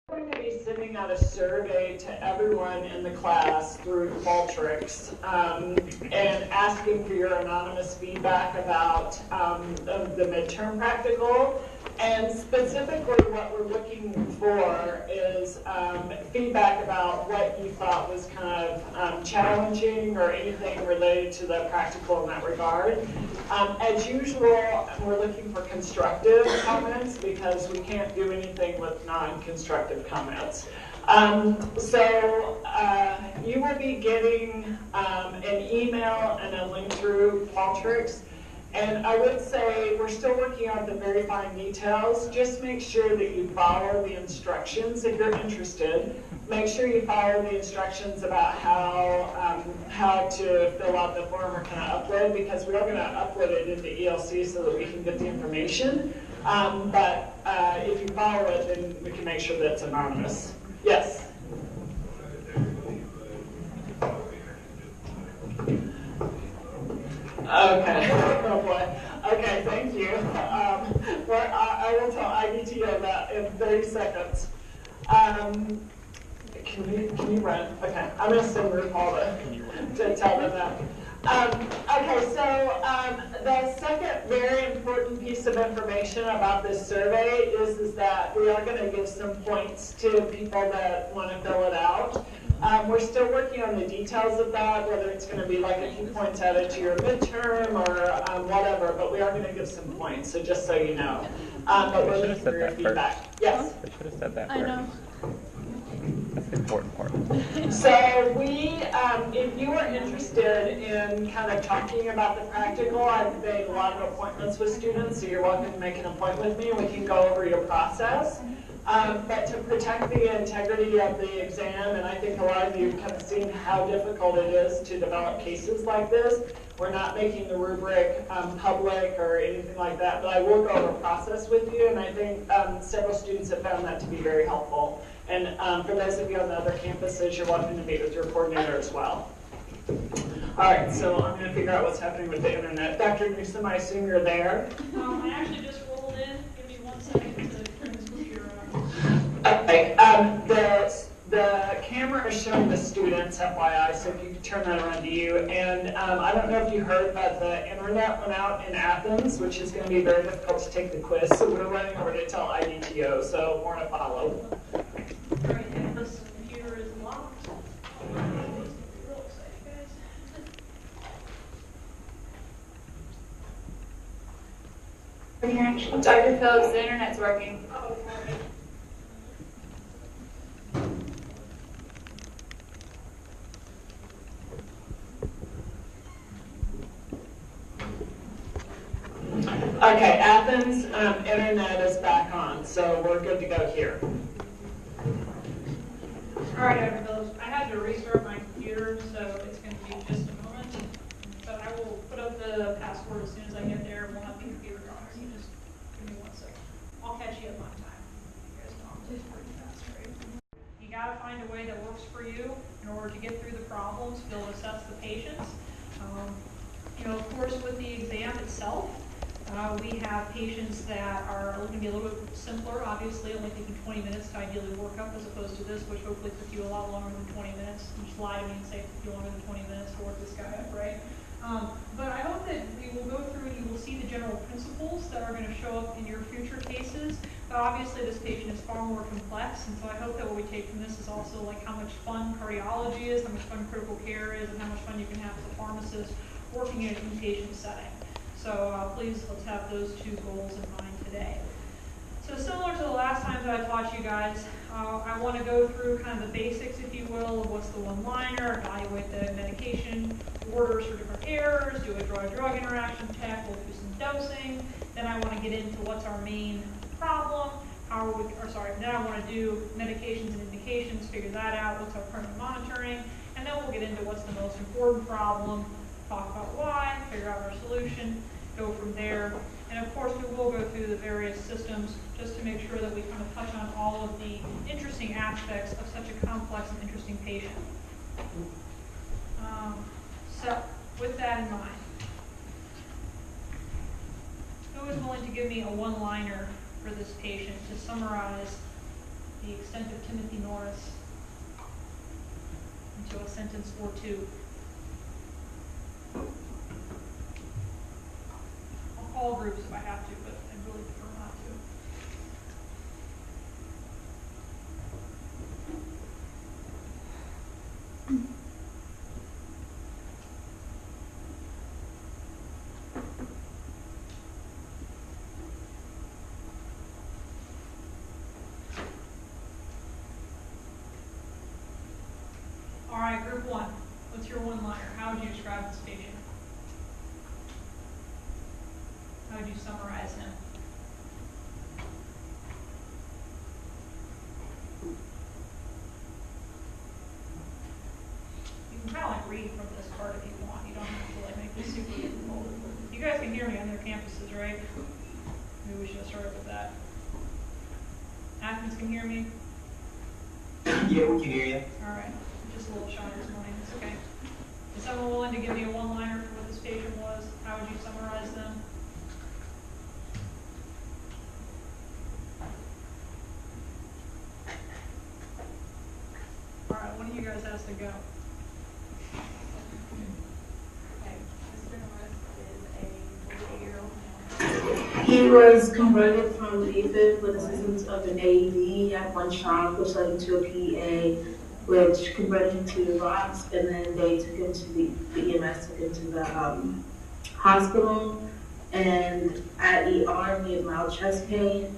We're going to be sending out a survey to everyone in the class through Qualtrics and asking for your anonymous feedback about the midterm practical. And specifically what we're looking for is feedback about what you thought was kind of challenging or anything related to the practical in that regard. As usual, we're looking for constructive comments because we can't do anything with non-constructive comments. So you will be getting an email and a link through Qualtrics. And I would say we're still working on the very fine details. Just make sure that you follow the instructions if you're interested. Make sure you follow the instructions about how to fill out the form or kind of upload, because we are going to upload it into ELC so that we can get the information. But if you follow it, then we can make sure that it's anonymous. Yes? Okay. Oh boy. Okay, thank you. I will tell IDTO that in 30 seconds. Can you run? Okay, I'm going to send RuPaul to tell them that. Okay, so the second very important piece of information about this survey is that we are going to give some points to people that want to fill it out. We're still working on the details of that, whether it's going to be like a few points added to your midterm or whatever, but we are going to give some points, so just so you know. But we're looking for your feedback. Yes? They should have said that first. I know. That's the important part. So if you are interested in kind of talking about the practical, I've made a lot of appointments with students, so you're welcome to make an appointment with me and we can go over your process. But to protect the integrity of the exam, and I think a lot of you have kind of seen how difficult it is to develop cases like this, we're not making the rubric public or anything like that, but I will go over a process with you, and I think several students have found that to be very helpful. And for those of you on the other campuses, you're welcome to meet with your coordinator as well. All right, so I'm going to figure out what's happening with the internet. Dr. Newsom, I assume you're there? I actually just rolled in. Give me 1 second to turn this computer on. Okay, the camera is showing the students, FYI, so if you could turn that around to you. And I don't know if you heard, but the internet went out in Athens, which is going to be very difficult to take the quiz, so we're running over to tell IDTO, so more to follow. All right, and this computer is locked. Real excited, guys. Dr. Phillips, the internet's working. Okay, Athens internet is back on, so we're good to go here. All right, Dr. Phillips, I had to restart my computer, so it's going to be just a moment. But I will put up the password as soon as I get there, and we'll have the computer on. So you just give me 1 second. I'll catch you at my time. You guys know I'm pretty fast, right? You got to find a way that works for you in order to get through the problems, be able to assess the patients. Of course, with the exam itself, we have patients that are going to be a little bit simpler, obviously, only taking 20 minutes to ideally work up, as opposed to this, which hopefully took you a lot longer than 20 minutes. You just lie to me and say it took you longer than 20 minutes to work this guy up, right? But I hope that we will go through and you will see the general principles that are going to show up in your future cases. But obviously, this patient is far more complex, and so I hope that what we take from this is also like how much fun cardiology is, how much fun critical care is, and how much fun you can have as a pharmacist working in an inpatient setting. So please, let's have those two goals in mind today. So similar to the last time that I taught you guys, I want to go through kind of the basics, if you will, of what's the one-liner, evaluate the medication orders for different errors, do a drug-drug interaction check, we'll do some dosing. Then I want to get into what's our main problem, then I want to do medications and indications, figure that out, what's our current monitoring, and then we'll get into what's the most important problem, talk about why, figure out our solution, go from there. And of course, we will go through the various systems just to make sure that we kind of touch on all of the interesting aspects of such a complex and interesting patient. So, with that in mind, who is willing to give me a one-liner for this patient to summarize the extent of Timothy Norris into a sentence or two. I'll call groups if I have to, but I really prefer not to. All right, group one. What's your one-liner? How would you describe this patient? How would you summarize him? You can kind of like read from this part if you want. You don't have to like make this super difficult. You guys can hear me on their campuses, right? Maybe we should start with that. Athens can hear me? Yeah, we can hear you. All right. Just a little shy this morning. It's okay. Is someone willing to give me a one-liner for what this patient was? How would you summarize them? All right, one of you guys has to go. Okay, Mr. Norris is a 48-year-old male. He was converted from AFib with assistance of an AED. He had one shock, which led him to a PA, which converted him to ROX, and then they took him to the EMS, took him to the hospital. And at ER, he had mild chest pain.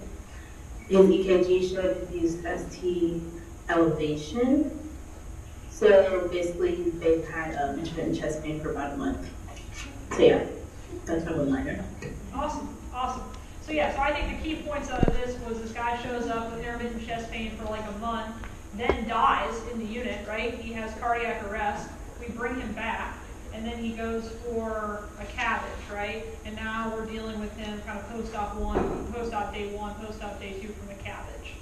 His EKG showed infused ST elevation. So basically, they've had intermittent chest pain for about a month. So yeah, that's my one-liner. Awesome, awesome. So yeah, so I think the key points out of this was this guy shows up with intermittent chest pain for like a month, then dies in the unit, right? He has cardiac arrest. We bring him back, and then he goes for a CABG, right? And now we're dealing with him kind of post-op day one, post-op day two from a CABG.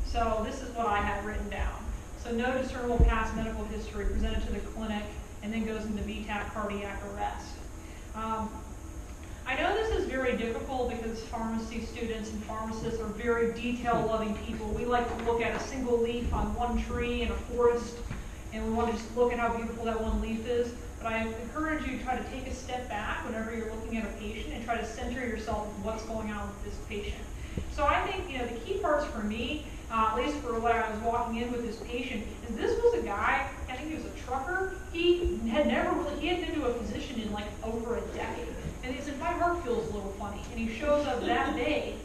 So this is what I have written down. So no discernible past medical history presented to the clinic, and then goes into VTAC cardiac arrest. I know this is very difficult because pharmacy students and pharmacists are very detail-loving people. We like to look at a single leaf on one tree in a forest, and we want to just look at how beautiful that one leaf is. But I encourage you to try to take a step back whenever you're looking at a patient and try to center yourself on what's going on with this patient. So I think, the key parts for me, at least for what I was walking in with this patient, is this was a guy, I think he was a trucker. He had been to a physician in like over a decade. And he said, my heart feels a little funny. And he shows up that day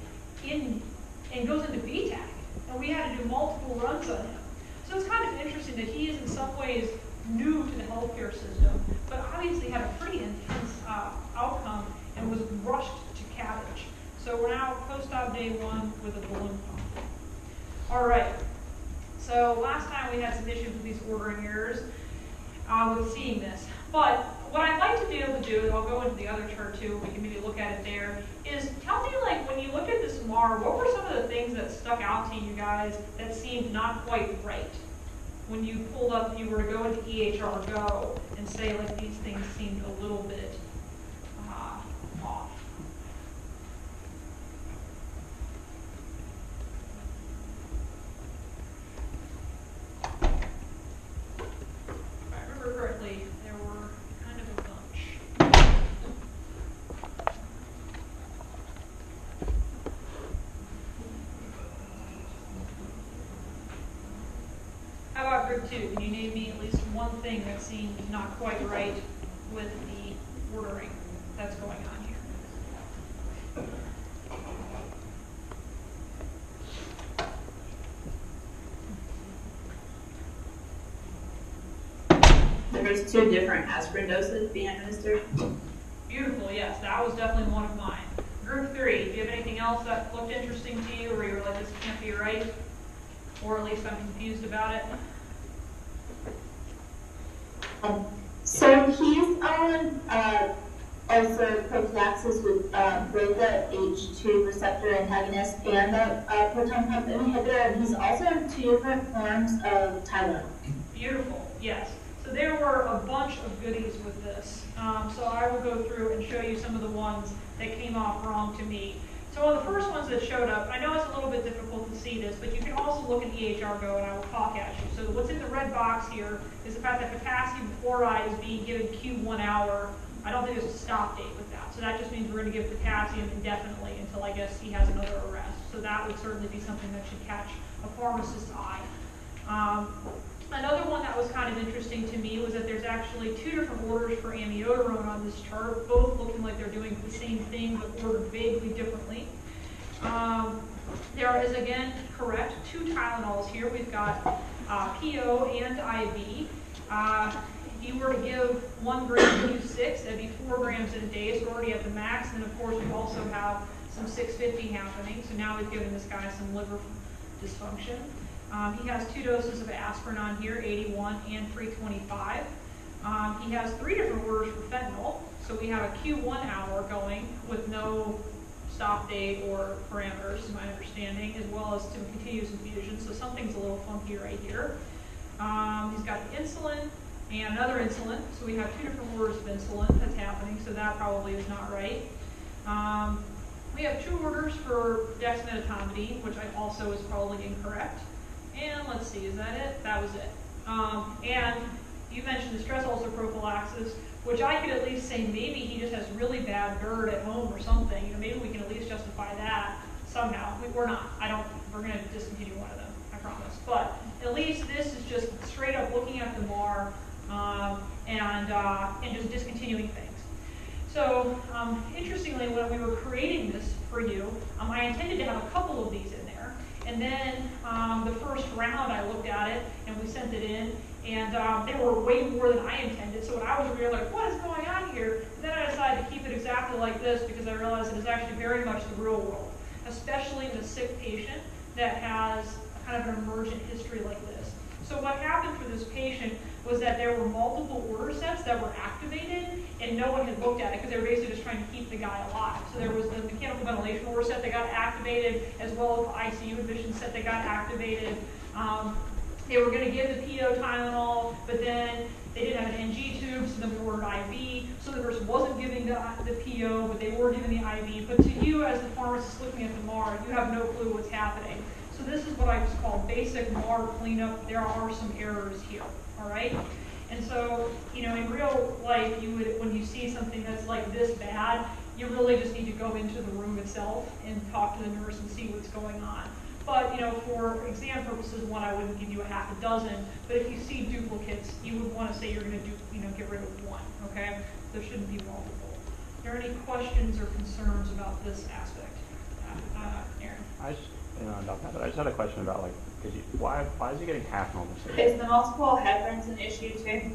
and goes into VTAC. And we had to do multiple runs on him. So it's kind of interesting that he is in some ways new to the healthcare system, but obviously had a pretty intense outcome and was rushed to CABG. So we're now post-op day one with a balloon pump. All right. So last time we had some issues with these ordering errors with seeing this. But what I'd like to be able to do, and I'll go into the other chart too, we can maybe look at it there, is tell me, like, when you look at this MAR, what were some of the things that stuck out to you guys that seemed not quite right? When you pulled up, you were to go into EHR Go and say, like, these things seemed a little bit off. If I remember correctly, there were kind of a bunch. How about group two? Can you name me at least one thing that seemed not quite right with the ordering that's going on here? There's 2 different aspirin doses being administered. Beautiful, yes, that was definitely one of mine. Group three, do you have anything else that looked interesting to you where you were like, this can't be right? Or at least I'm confused about it? So he's on also prophylaxis with both the H2 receptor antagonist and the proton pump inhibitor, and he's also on 2 different forms of Tylenol. Beautiful, yes. So there were a bunch of goodies with this. So I will go through and show you some of the ones that came off wrong to me. So on the first ones that showed up, I know it's a little bit difficult to see this, but you can also look at EHR Go and I will talk at you. So what's in the red box here is the fact that potassium chloride is being given Q1 hour. I don't think there's a stop date with that. So that just means we're going to give potassium indefinitely until I guess he has another arrest. So that would certainly be something that should catch a pharmacist's eye. Another one that was kind of interesting to me was that there's actually 2 different orders for amiodarone on this chart, both looking like they're doing the same thing but ordered vaguely differently. There is, again, correct, 2 Tylenols here. We've got PO and IV. If you were to give 1 gram Q6, that'd be 4 grams in a day. It's already at the max. And, of course, we also have some 650 happening. So now we've given this guy some liver dysfunction. He has 2 doses of aspirin on here, 81 and 325. He has 3 different orders for fentanyl. So we have a Q1 hour going with no stop date or parameters, to my understanding, as well as some continuous infusion. So something's a little funky right here. He's got insulin and another insulin. So we have 2 different orders of insulin that's happening. So that probably is not right. We have 2 orders for dexmedetomidine, which I also is probably incorrect. And let's see, is that it? That was it. And you mentioned the stress ulcer prophylaxis, which I could at least say maybe he just has really bad GERD at home or something. You know, maybe we can at least justify that somehow. We're not. We're going to discontinue one of them, I promise. But at least this is just straight up looking at the MAR and just discontinuing things. So interestingly, when we were creating this for you, I intended to have a couple of these in there. And then the first round, I looked at it, and we sent it in, and they were way more than I intended. So when I was really like, what is going on here? And then I decided to keep it exactly like this because I realized it is actually very much the real world, especially in a sick patient that has kind of an emergent history like this. So what happened for this patient was that there were multiple order sets that were activated, and no one had looked at it because they were basically just trying to keep the guy alive. So there was the mechanical ventilation order set that got activated, as well as the ICU admission set that got activated. They were going to give the PO Tylenol, but then they didn't have an NG tube, so then we ordered IV. So the nurse wasn't giving the PO, but they were giving the IV. But to you, as the pharmacist looking at the MAR, you have no clue what's happening. So this is what I just call basic MAR cleanup. There are some errors here, all right? And so, you know, in real life, you would, when you see something that's like this bad, you really just need to go into the room itself and talk to the nurse and see what's going on. But, you know, for exam purposes, one, I wouldn't give you a half a dozen. But if you see duplicates, you would want to say you're going to get rid of 1, okay? There shouldn't be multiple. Are there any questions or concerns about this aspect? Aaron? I just had a question about, like, why is he getting half normal saline? Is the multiple heparins an issue too?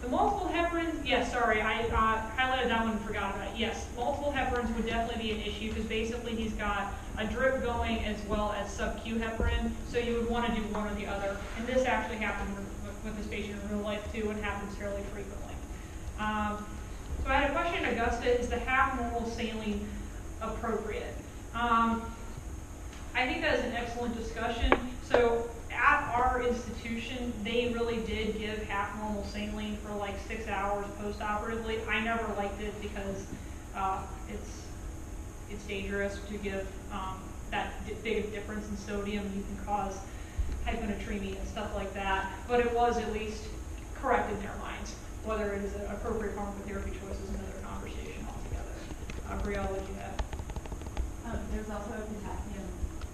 The multiple heparins, yes, sorry, I highlighted that one and forgot about it. Yes, multiple heparins would definitely be an issue because basically he's got a drip going as well as sub-Q heparin, so you would want to do one or the other. And this actually happened with this patient in real life too, and happens fairly frequently. So I had a question, Augusta, is the half normal saline appropriate? I think that is an excellent discussion. So at our institution, they really did give half normal saline for like 6 hours post-operatively. I never liked it because it's dangerous to give that big difference in sodium. You can cause hyponatremia and stuff like that. But it was at least correct in their minds. Whether it is an appropriate pharmacotherapy choice is another conversation altogether. Brielle, what do you have? There's also a potassium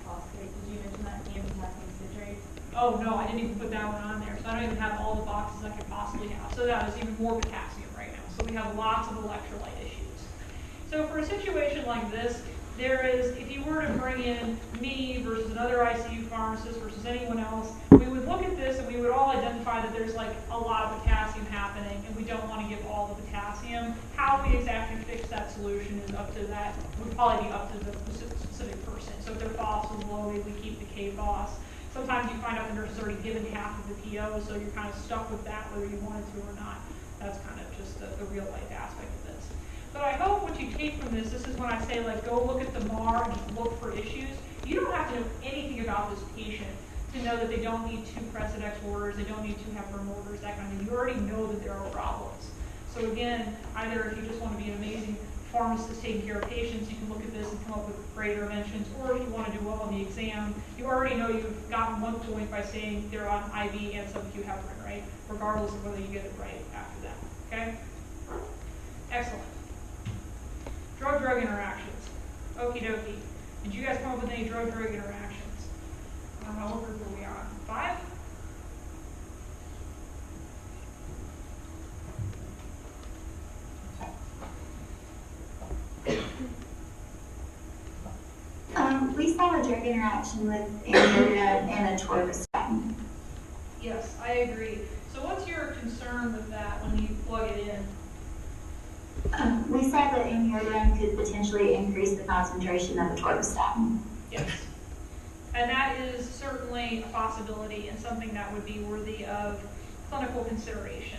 phosphate. Did you mention that? And potassium citrate? Oh no, I didn't even put that one on there. So I don't even have all the boxes I could possibly have. So that is even more potassium right now. So we have lots of electrolyte issues. So for a situation like this, there is, if you were to bring in me versus another ICU pharmacist versus anyone else, we would look at this and we would all identify that there's like a lot of potassium happening and we don't want to give all the potassium. How we exactly fix that solution is up to that, would probably be up to the specific person. So if their phos is low, maybe we keep the K-phos. Sometimes you find out the nurse has already given half of the PO, so you're kind of stuck with that whether you wanted to or not. That's kind of just the real life aspect of this. But I hope what you take from this is when I say like go look at the MAR and just look for issues. You don't have to know anything about this patient to know that they don't need 2 Precedex orders, they don't need 2 heparin orders, that kind of thing. You already know that there are problems. So again, either if you just want to be an amazing pharmacist taking care of patients, you can look at this and come up with great interventions. Or if you want to do well on the exam, you already know you've gotten 1 point by saying they're on IV and sub-Q heparin, right? Regardless of whether you get it right after that, okay? Excellent. Drug-drug interactions. Okie dokie. Did you guys come up with any drug-drug interactions? What group are we on? 5? We saw a drug interaction with amiodarone and atorvastatin. Yes, I agree. So what's your concern with that when you plug it in? We saw that amiodarone could potentially increase the concentration of atorvastatin. Yes. And that is certainly a possibility and something that would be worthy of clinical consideration.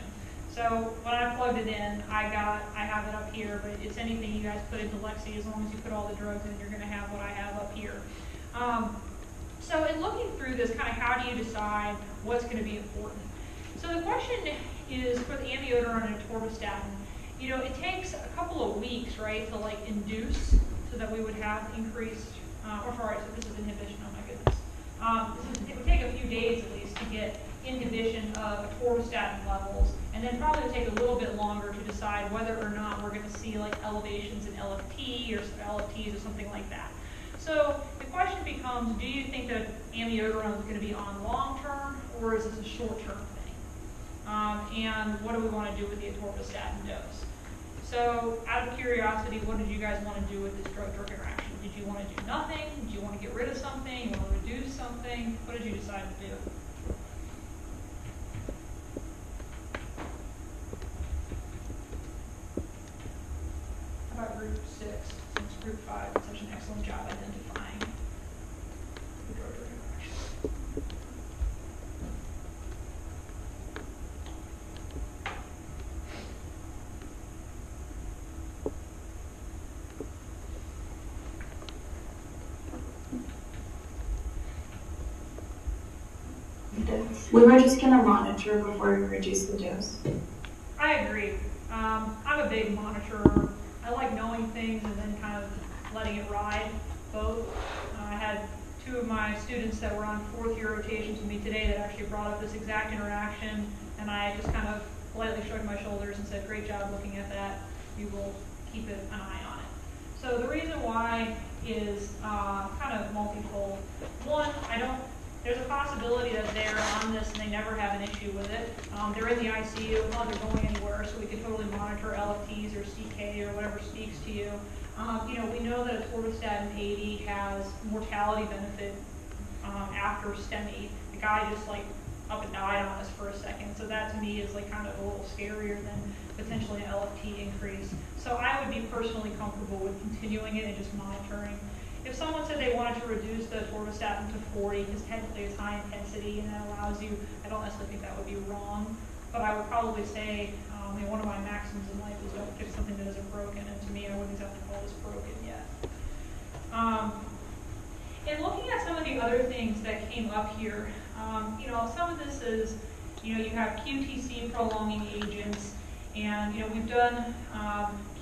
So when I plugged it in, I have it up here, but it's anything you guys put into Lexi. As long as you put all the drugs in, you're going to have what I have up here. So in looking through this, kind of how do you decide what's going to be important? So the question is for the amiodarone and atorvastatin, you know, it takes a couple of weeks, right, to like induce so that we would have increased, so this is inhibition, oh my goodness. It would take a few days at least to get inhibition of atorvastatin levels, and then probably take a little bit longer to decide whether or not we're going to see like elevations in LFT or LFTs or something like that. So the question becomes, do you think that amiodarone is going to be on long term, or is this a short term thing? And what do we want to do with the atorvastatin dose? So out of curiosity, what did you guys want to do with this drug-drug interaction? Did you want to do nothing? Did you want to get rid of something? You want to reduce something? What did you decide to do? How about group 6, since group 5 did such an excellent job identifying the drug-drug interaction? We were just gonna monitor before we reduce the dose. I agree. I'm a big monitorer. I like knowing things and then kind of letting it ride both. I had 2 of my students that were on 4th year rotations with me today that actually brought up this exact interaction, and I just kind of politely shrugged my shoulders and said, great job looking at that. You will keep an eye on it. So the reason why is kind of multifold. One, there's a possibility that they're on this and they never have an issue with it. They're in the ICU, not they're going anywhere, so we can totally monitor LFTs or CK or whatever speaks to you. You know, we know that atorvastatin 80 has mortality benefit after STEMI. The guy just like up and died on us for a second, so that to me is like kind of a little scarier than potentially an LFT increase. So I would be personally comfortable with continuing it and just monitoring. If someone said they wanted to reduce the atorvastatin to 40, because technically it's high intensity and that allows you, I don't necessarily think that would be wrong, but I would probably say, one of my maxims in life is don't fix something that isn't broken, and to me I wouldn't exactly call this broken yet. In looking at some of the other things that came up here, you know, some of this is, you know, you have QTC prolonging agents, and, you know, we've done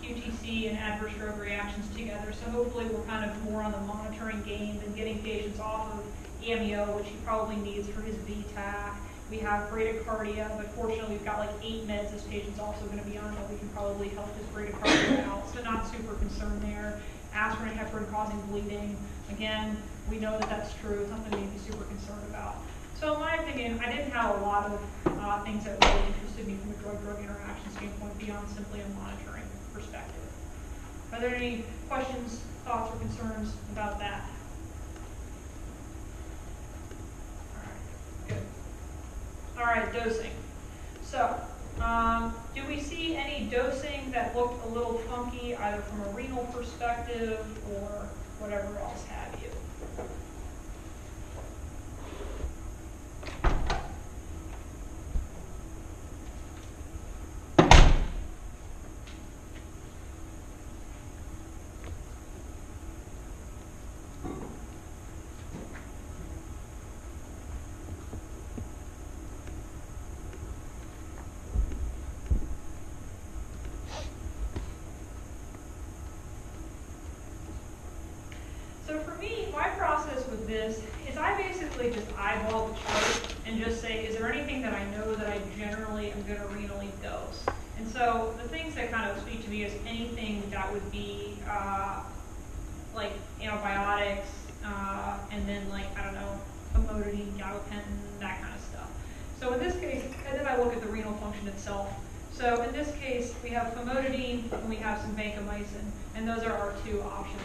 QTC and adverse drug reactions together, so hopefully we're kind of more on the monitoring game than getting patients off of amio, which he probably needs for his VTAC. We have bradycardia, but fortunately we've got like 8 meds this patient's also going to be on that we can probably help his bradycardia out, so not super concerned there. Aspirin and heparin causing bleeding, again, we know that that's true, it's nothing we need to be super concerned about. So in my opinion, I didn't have a lot of things that really interested me from a drug-drug interaction standpoint beyond simply a monitoring perspective. Are there any questions, thoughts, or concerns about that? All right, good. All right, dosing. So, do we see any dosing that looked a little funky, either from a renal perspective or whatever else have you? basically just eyeball the chart and just say, is there anything that I know that I generally am going to renally dose? And so the things that kind of speak to me is anything that would be like antibiotics, and then like, I don't know, famotidine, gabapentin, that kind of stuff. So in this case, and then I look at the renal function itself. So in this case, we have famotidine and we have some vancomycin, and those are our two options.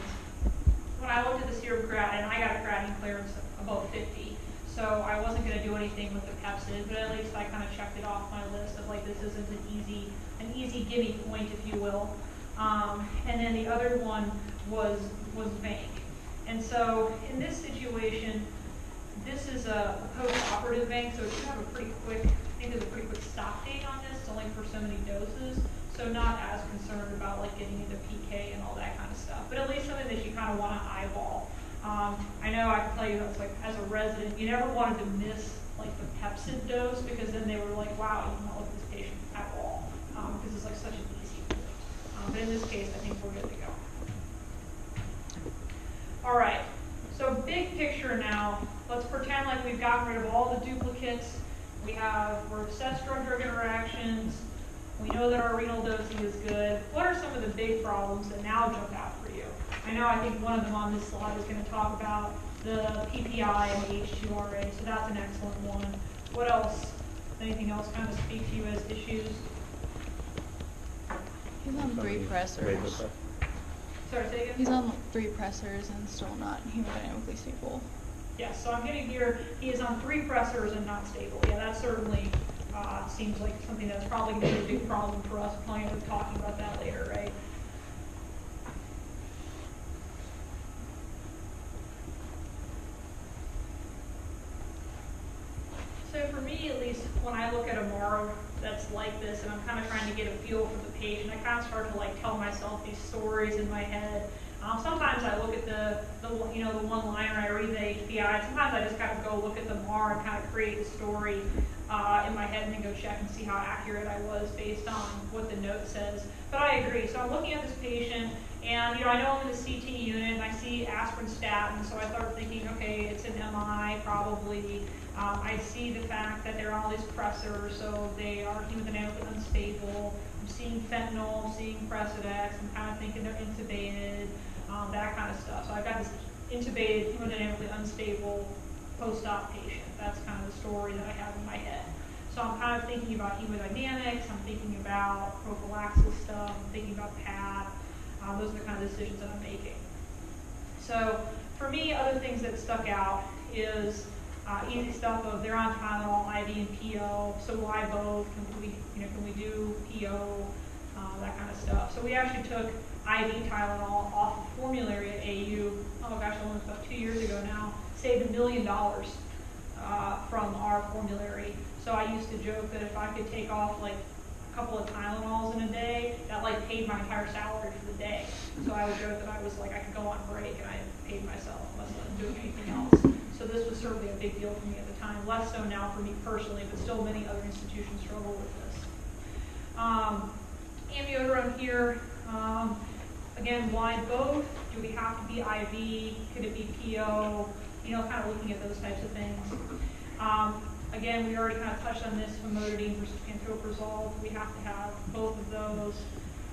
When I looked at the serum creatinine, I got a creatinine clearance above 50, so I wasn't going to do anything with the Pepcid, but at least I kind of checked it off my list of like, this isn't an easy gimme point, if you will. And then the other one was Vanc. And so in this situation, this is a post-operative Vanc, so it should have a pretty quick, I think there's a pretty quick stop date on this. It's only for so many doses, so not as concerned about like getting into PK and all that kind of stuff. But at least something that you kind of want to eyeball. I know I can tell you that's like, as a resident, you never wanted to miss like the Pepcid dose, because then they were like, wow, you cannot look at this patient at all, because it's like such an easy point. But in this case, I think we're good to go. All right, so big picture now. Let's pretend like we've gotten rid of all the duplicates. We've assessed drug-drug interactions. We know that our renal dosing is good. What are some of the big problems that now jump out for you? I think one of them on this slide is going to talk about the PPI and the H2RA, so that's an excellent one. What else? Anything else kind of speak to you as issues? He's on 3 pressors. Sorry, say again? He's on 3 pressors and still not hemodynamically stable. Yes, so I'm getting here, he is on 3 pressors and not stable. Yeah, that certainly seems like something that's probably going to be a big problem for us. We'll probably end up talking about that later, right? So for me, at least, when I look at a MAR that's like this, and I'm kind of trying to get a feel for the patient, I kind of start to like tell myself these stories in my head. Sometimes I look at the one-liner, I read the HPI. Sometimes I just kind of go look at the MAR and kind of create the story in my head and then go check and see how accurate I was based on what the note says. But I agree. So I'm looking at this patient, and I know I'm in the CT unit, and I see aspirin statin, so I start thinking, okay, it's an MI probably. I see the fact that they're on all these pressors, so they are hemodynamically unstable. I'm seeing fentanyl, I'm seeing Precedex, I'm kind of thinking they're intubated, that kind of stuff. So I've got this intubated, hemodynamically unstable post-op patient. That's kind of the story that I have in my head. So I'm kind of thinking about hemodynamics, I'm thinking about prophylaxis stuff, I'm thinking about PAD. Those are the kind of decisions that I'm making. So for me, other things that stuck out is easy stuff of they're on Tylenol, IV, and PO. So why both? Can we do PO? That kind of stuff. So we actually took IV Tylenol off of formulary at AU. Oh gosh, almost about 2 years ago now. Saved $1 million from our formulary. So I used to joke that if I could take off like a couple of Tylenols in a day, that like paid my entire salary for the day. So I would joke that I was like, I could go on break and I paid myself unless I wasn't doing anything else. So this was certainly a big deal for me at the time. Less so now for me personally, but still many other institutions struggle with this. Amiodarone here. Again, why both? Do we have to be IV? Could it be PO? Kind of looking at those types of things. Again, we already kind of touched on this, famotidine versus pantoprazole. We have to have both of those.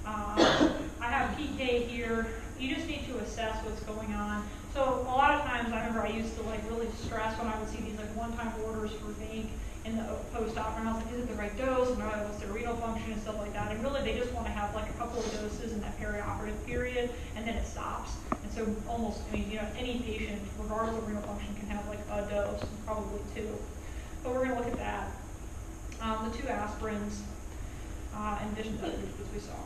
I have PK here. You just need to assess what's going on. So a lot of times, I remember I used to like really stress when I would see these like one-time orders for Vanc in the post-op, and I was like, is it the right dose? And what's their renal function and stuff like that. And really, they just want to have like a couple of doses in that perioperative period, and then it stops. And so almost, any patient, regardless of renal function, can have like a dose, probably 2. But we're going to look at that. The 2 aspirins, in addition to others, as we saw.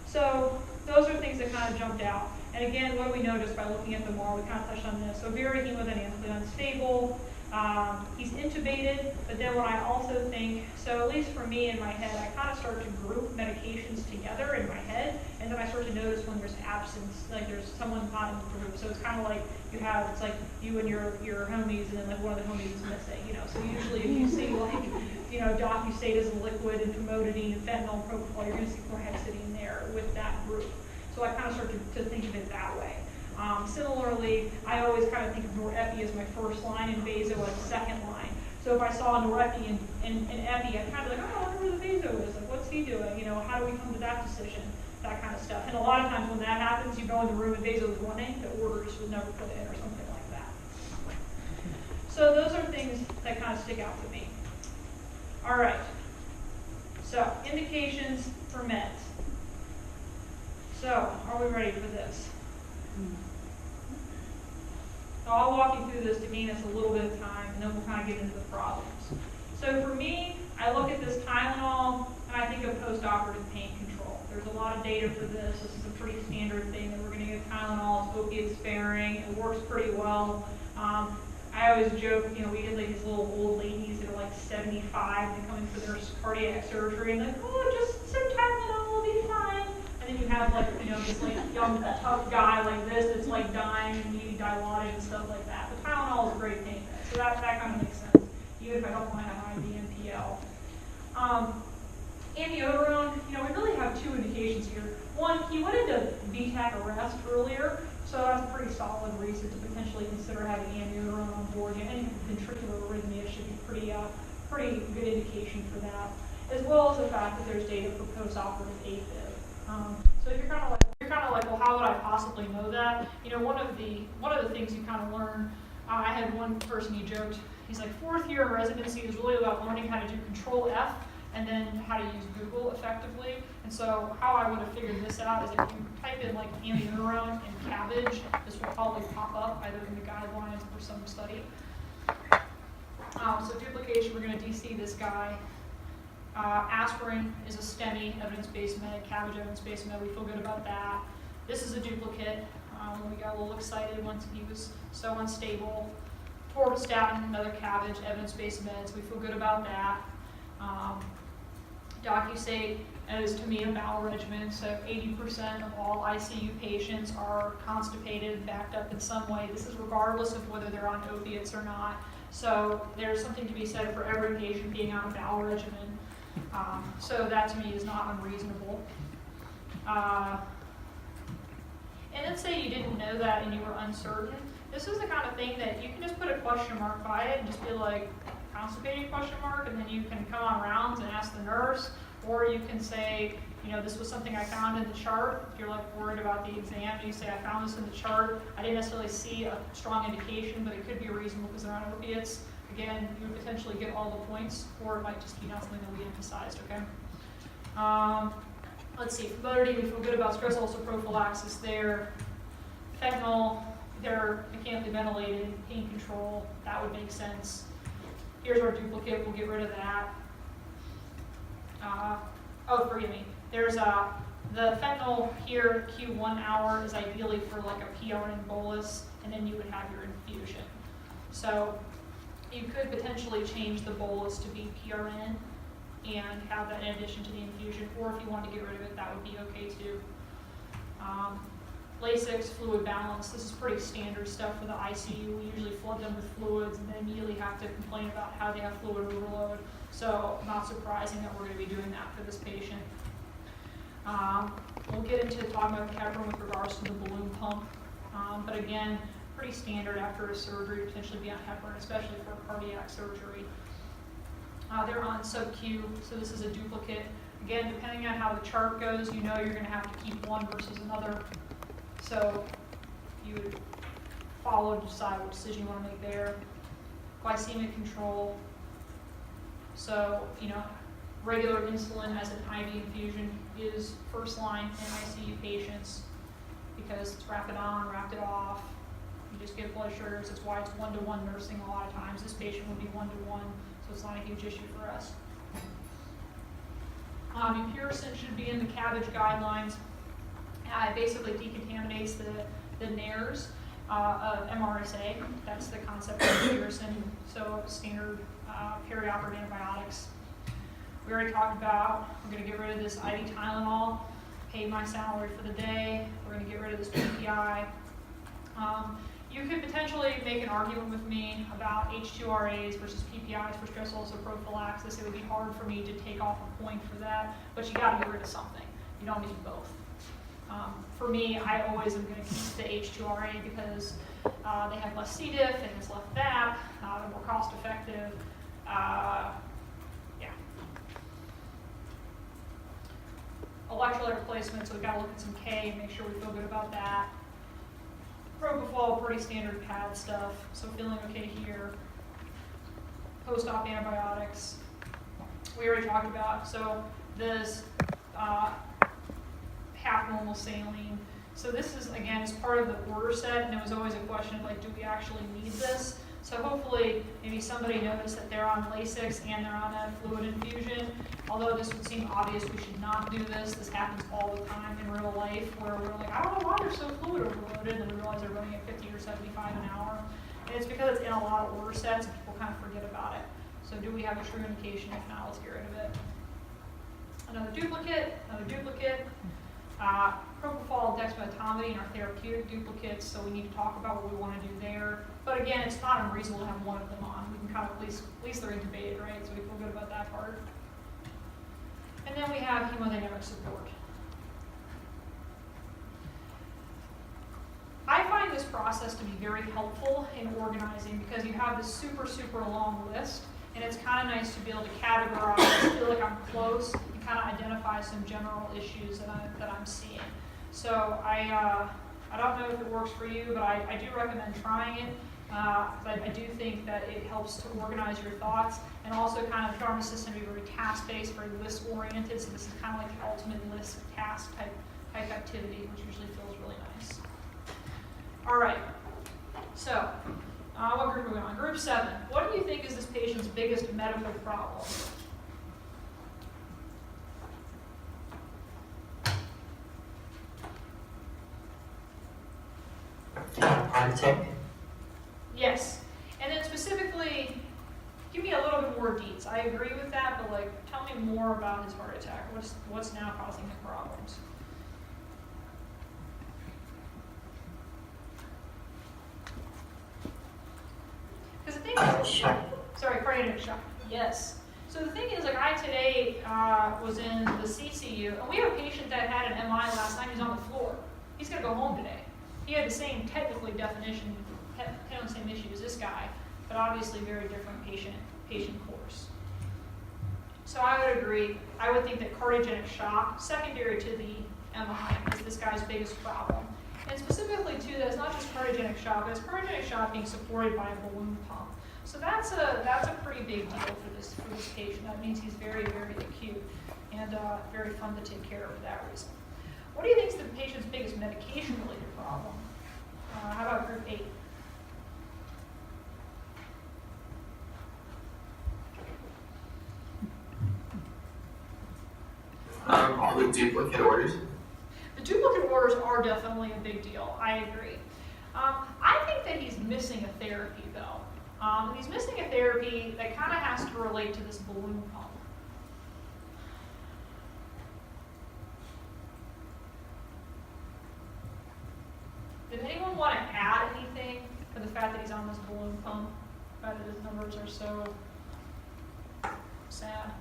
So those are things that kind of jumped out. And again, what do we know just by looking at the MAR? We kind of touched on this. So very hemodynamically unstable. He's intubated, but then what I also think, so at least for me in my head, I kind of start to group medications together in my head, and then I start to notice when there's absence, like there's someone not in the group. So it's kind of like it's like you and your homies, and then like one of the homies is missing, So usually if you see like, Docustate as a liquid and famotidine and fentanyl and propofol, you're going to see chlorhexidine there with that group. So I kind of start to think of it that way. Similarly, I always kind of think of norepi as my first line and vaso as the second line. So if I saw norepi and epi, I'd kind of be like, oh, I wonder where the vaso is. Like, what's he doing? You know, how do we come to that decision? That kind of stuff. And a lot of times when that happens, you go in the room and vaso is running, the order just was never put in or something like that. So those are things that kind of stick out to me. All right. So indications for meds. So are we ready for this? So I'll walk you through this to gain us a little bit of time, and then we'll kind of get into the problems. So for me, I look at this Tylenol, and I think of post-operative pain control. There's a lot of data for this. This is a pretty standard thing that we're going to get Tylenol. It's opiate sparing. It works pretty well. I always joke, you know, we get like these little old ladies that are like 75 and come in for their cardiac surgery, and like, oh, just some Tylenol will be fine. And then you have like, you know, this like young, tough guy like this that's like dying and needing Dilaudid and stuff like that. But Tylenol is a great pain med, so that kind of makes sense, even if I don't want to have IV NPL. Amiodarone, you know, we really have two indications here. One, he went into VTAC arrest earlier, so that's a pretty solid reason to potentially consider having amiodarone on board. Any ventricular arrhythmia should be pretty good indication for that, as well as the fact that there's data for postoperative AFib. So if you're kind of like, well, how would I possibly know that? You know, one of the things you kind of learn. I had one person who joked. He's like, 4th year in residency is really about learning how to do Control F and then how to use Google effectively. And so how I would have figured this out is if you type in like amiodarone and cabbage, this will probably pop up either in the guidelines or some study. So duplication, we're going to DC this guy. Aspirin is a STEMI, evidence-based med, cabbage evidence-based med, we feel good about that. This is a duplicate. We got a little excited once he was so unstable. Torvastatin, another cabbage, evidence-based meds, we feel good about that. Docusate is to me a bowel regimen, so 80% of all ICU patients are constipated, backed up in some way. This is regardless of whether they're on opiates or not. So there's something to be said for every patient being on a bowel regimen. So that to me is not unreasonable. And let's say you didn't know that and you were uncertain. This is the kind of thing that you can just put a question mark by it and just be like, constipated question mark, and then you can come on rounds and ask the nurse, or you can say, you know, this was something I found in the chart. If you're like worried about the exam, you say, I found this in the chart. I didn't necessarily see a strong indication, but it could be reasonable because they're on opiates. Again, you would potentially get all the points, or it might just be not something that we emphasized, okay? Let's see, for Motor D, we feel good about stress ulcer prophylaxis there. Fentanyl, they're mechanically ventilated, pain control, that would make sense. Here's our duplicate, we'll get rid of that. Oh, forgive me. There's the fentanyl here, Q1 hour is ideally for like a PRN bolus, and then you would have your infusion. So you could potentially change the bolus to be PRN and have that in addition to the infusion, or if you want to get rid of it, that would be okay too. Lasix, fluid balance, this is pretty standard stuff for the ICU. We usually flood them with fluids and then immediately have to complain about how they have fluid overload. So not surprising that we're going to be doing that for this patient. We'll get into talking about the Keppron with regards to the balloon pump. But again, pretty standard after a surgery, potentially be on heparin, especially for a cardiac surgery. They're on sub-Q, so this is a duplicate. Again, depending on how the chart goes, you know you're going to have to keep one versus another. So you would follow to decide what decision you want to make there. Glycemic control. So, you know, regular insulin as an IV infusion is first line in ICU patients because it's rapid on, rapid off. You just get blood sugars. That's why it's 1-to-1 nursing a lot of times. This patient would be 1-to-1, so it's not a huge issue for us. Empiricin should be in the cabbage guidelines. It basically decontaminates the nares of MRSA. That's the concept of empiricin. So standard perioperative antibiotics. We already talked about, we're going to get rid of this IV Tylenol, pay my salary for the day. We're going to get rid of this PPI. You could potentially make an argument with me about H2RAs versus PPIs for stress ulcer prophylaxis. It would be hard for me to take off a point for that, but you got to get rid of something. You don't need both. For me, I always am going to keep the H2RA because they have less C. diff and it's less VAP, they're more cost effective. Yeah. Electrolyte replacement, so we've got to look at some K and make sure we feel good about that. Propofol, pretty standard pad stuff, so feeling okay here. Post-op antibiotics, we already talked about. So this half normal saline. So this is, again, is part of the order set, and it was always a question of like, do we actually need this? So hopefully, maybe somebody noticed that they're on Lasix and they're on a fluid infusion. Although this would seem obvious, we should not do this. This happens all the time in real life, where we're like, I don't know why they're so fluid overloaded, and we realize they're running at 50 or 75 an hour. And it's because it's in a lot of order sets, and people kind of forget about it. So do we have a true indication? If not, let's get rid of it. Another duplicate. Propofol, dexmedetomidine are therapeutic duplicates, so we need to talk about what we want to do there. But again, it's not unreasonable to have one of them on. We can kind of at least they're intubated, right? So we feel good about that part. And then we have hemodynamic support. I find this process to be very helpful in organizing because you have this super, super long list, and it's kind of nice to be able to categorize, feel like I'm close, and kind of identify some general issues that I'm seeing. So I don't know if it works for you, but I do recommend trying it. But I do think that it helps to organize your thoughts, and also kind of pharmacists can be very task-based, very list-oriented. So this is kind of like the ultimate list task type activity, which usually feels really nice. All right. So what group are we on? Group 7. What do you think is this patient's biggest medical problem? Heart attack. Yes. And then specifically, give me a little bit more deets. I agree with that, but like, tell me more about his heart attack. What's now causing him problems? Because the thing is, Shock. sorry, cardiac shock. Yes. So the thing is, like, I today was in the CCU, and we had a patient that had an MI last night. He's on the floor. He's gonna go home today. He had the same technically definition, had the same issue as this guy, but obviously very different patient course. So I would agree. I would think that cardiogenic shock, secondary to the MI, is this guy's biggest problem. And specifically too, that's not just cardiogenic shock, but it's cardiogenic shock being supported by a balloon pump. So that's a pretty big deal for this patient. That means he's very, very acute and very fun to take care of for that reason. What do you think is the patient's biggest medication-related problem? How about group 8? All the duplicate orders. The duplicate orders are definitely a big deal. I agree. I think that he's missing a therapy, though. He's missing a therapy that kind of has to relate to this balloon pump. Did anyone want to add anything for the fact that he's on this balloon pump? The fact that his numbers are so sad.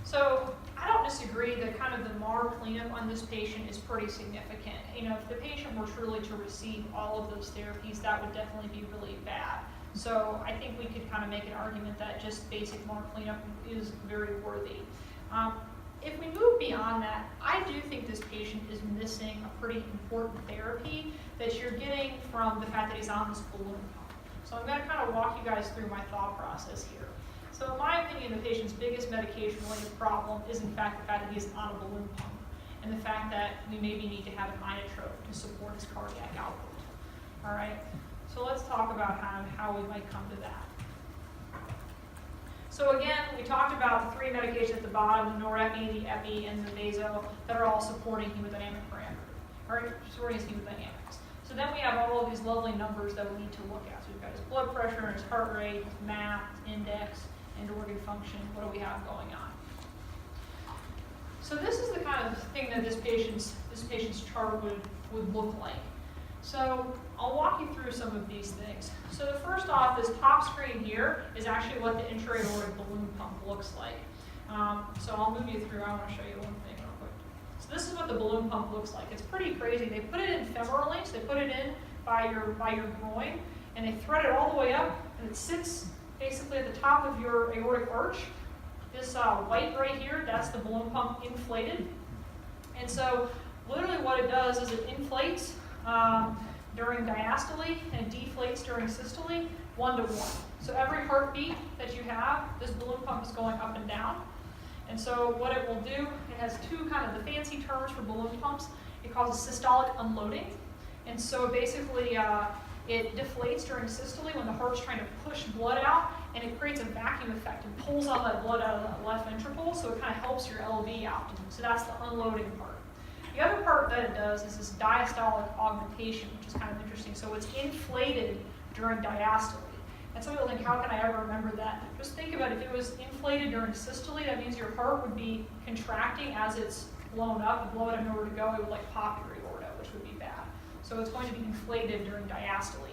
So I don't disagree that kind of the MAR cleanup on this patient is pretty significant. You know, if the patient were truly to receive all of those therapies, that would definitely be really bad. So I think we could kind of make an argument that just basic MAR cleanup is very worthy. If we move beyond that, I do think this patient is missing a pretty important therapy that you're getting from the fact that he's on this balloon pump. So I'm going to kind of walk you guys through my thought process here. So in my opinion, the patient's biggest medication-related problem is in fact the fact that he's on a balloon pump, and the fact that we maybe need to have an inotrope to support his cardiac output. All right, so let's talk about how we might come to that. So again, we talked about the 3 medications at the bottom, the norepi, the epi, and the vaso, that are all supporting hemodynamic parameters, or supporting his hemodynamics. So then we have all of these lovely numbers that we need to look at. So we've got his blood pressure, his heart rate, his MAP, his index, and organ function. What do we have going on? So this is the kind of thing that this patient's chart would look like. So I'll walk you through some of these things. So first off, this top screen here is actually what the intra-aortic balloon pump looks like. So I'll move you through. I want to show you one thing real quick. So this is what the balloon pump looks like. It's pretty crazy. They put it in femorally, so they put it in by your groin, and they thread it all the way up, and it sits basically at the top of your aortic arch. This white right here, that's the balloon pump inflated. And so literally what it does is it inflates during diastole and deflates during systole 1 to 1. So every heartbeat that you have, this balloon pump is going up and down. And so what it will do, it has two kind of the fancy terms for balloon pumps. It causes systolic unloading. And so basically it deflates during systole when the heart's trying to push blood out, and it creates a vacuum effect and pulls all that blood out of that left ventricle, so it kind of helps your LV out. So that's the unloading part. The other part that it does is this diastolic augmentation, which is kind of interesting. So it's inflated during diastole. And some people think, how can I ever remember that? Just think about it. If it was inflated during systole, that means your heart would be contracting as it's blown up. The blood would have nowhere to go. It would like pop your aorta, which would be bad. So it's going to be inflated during diastole.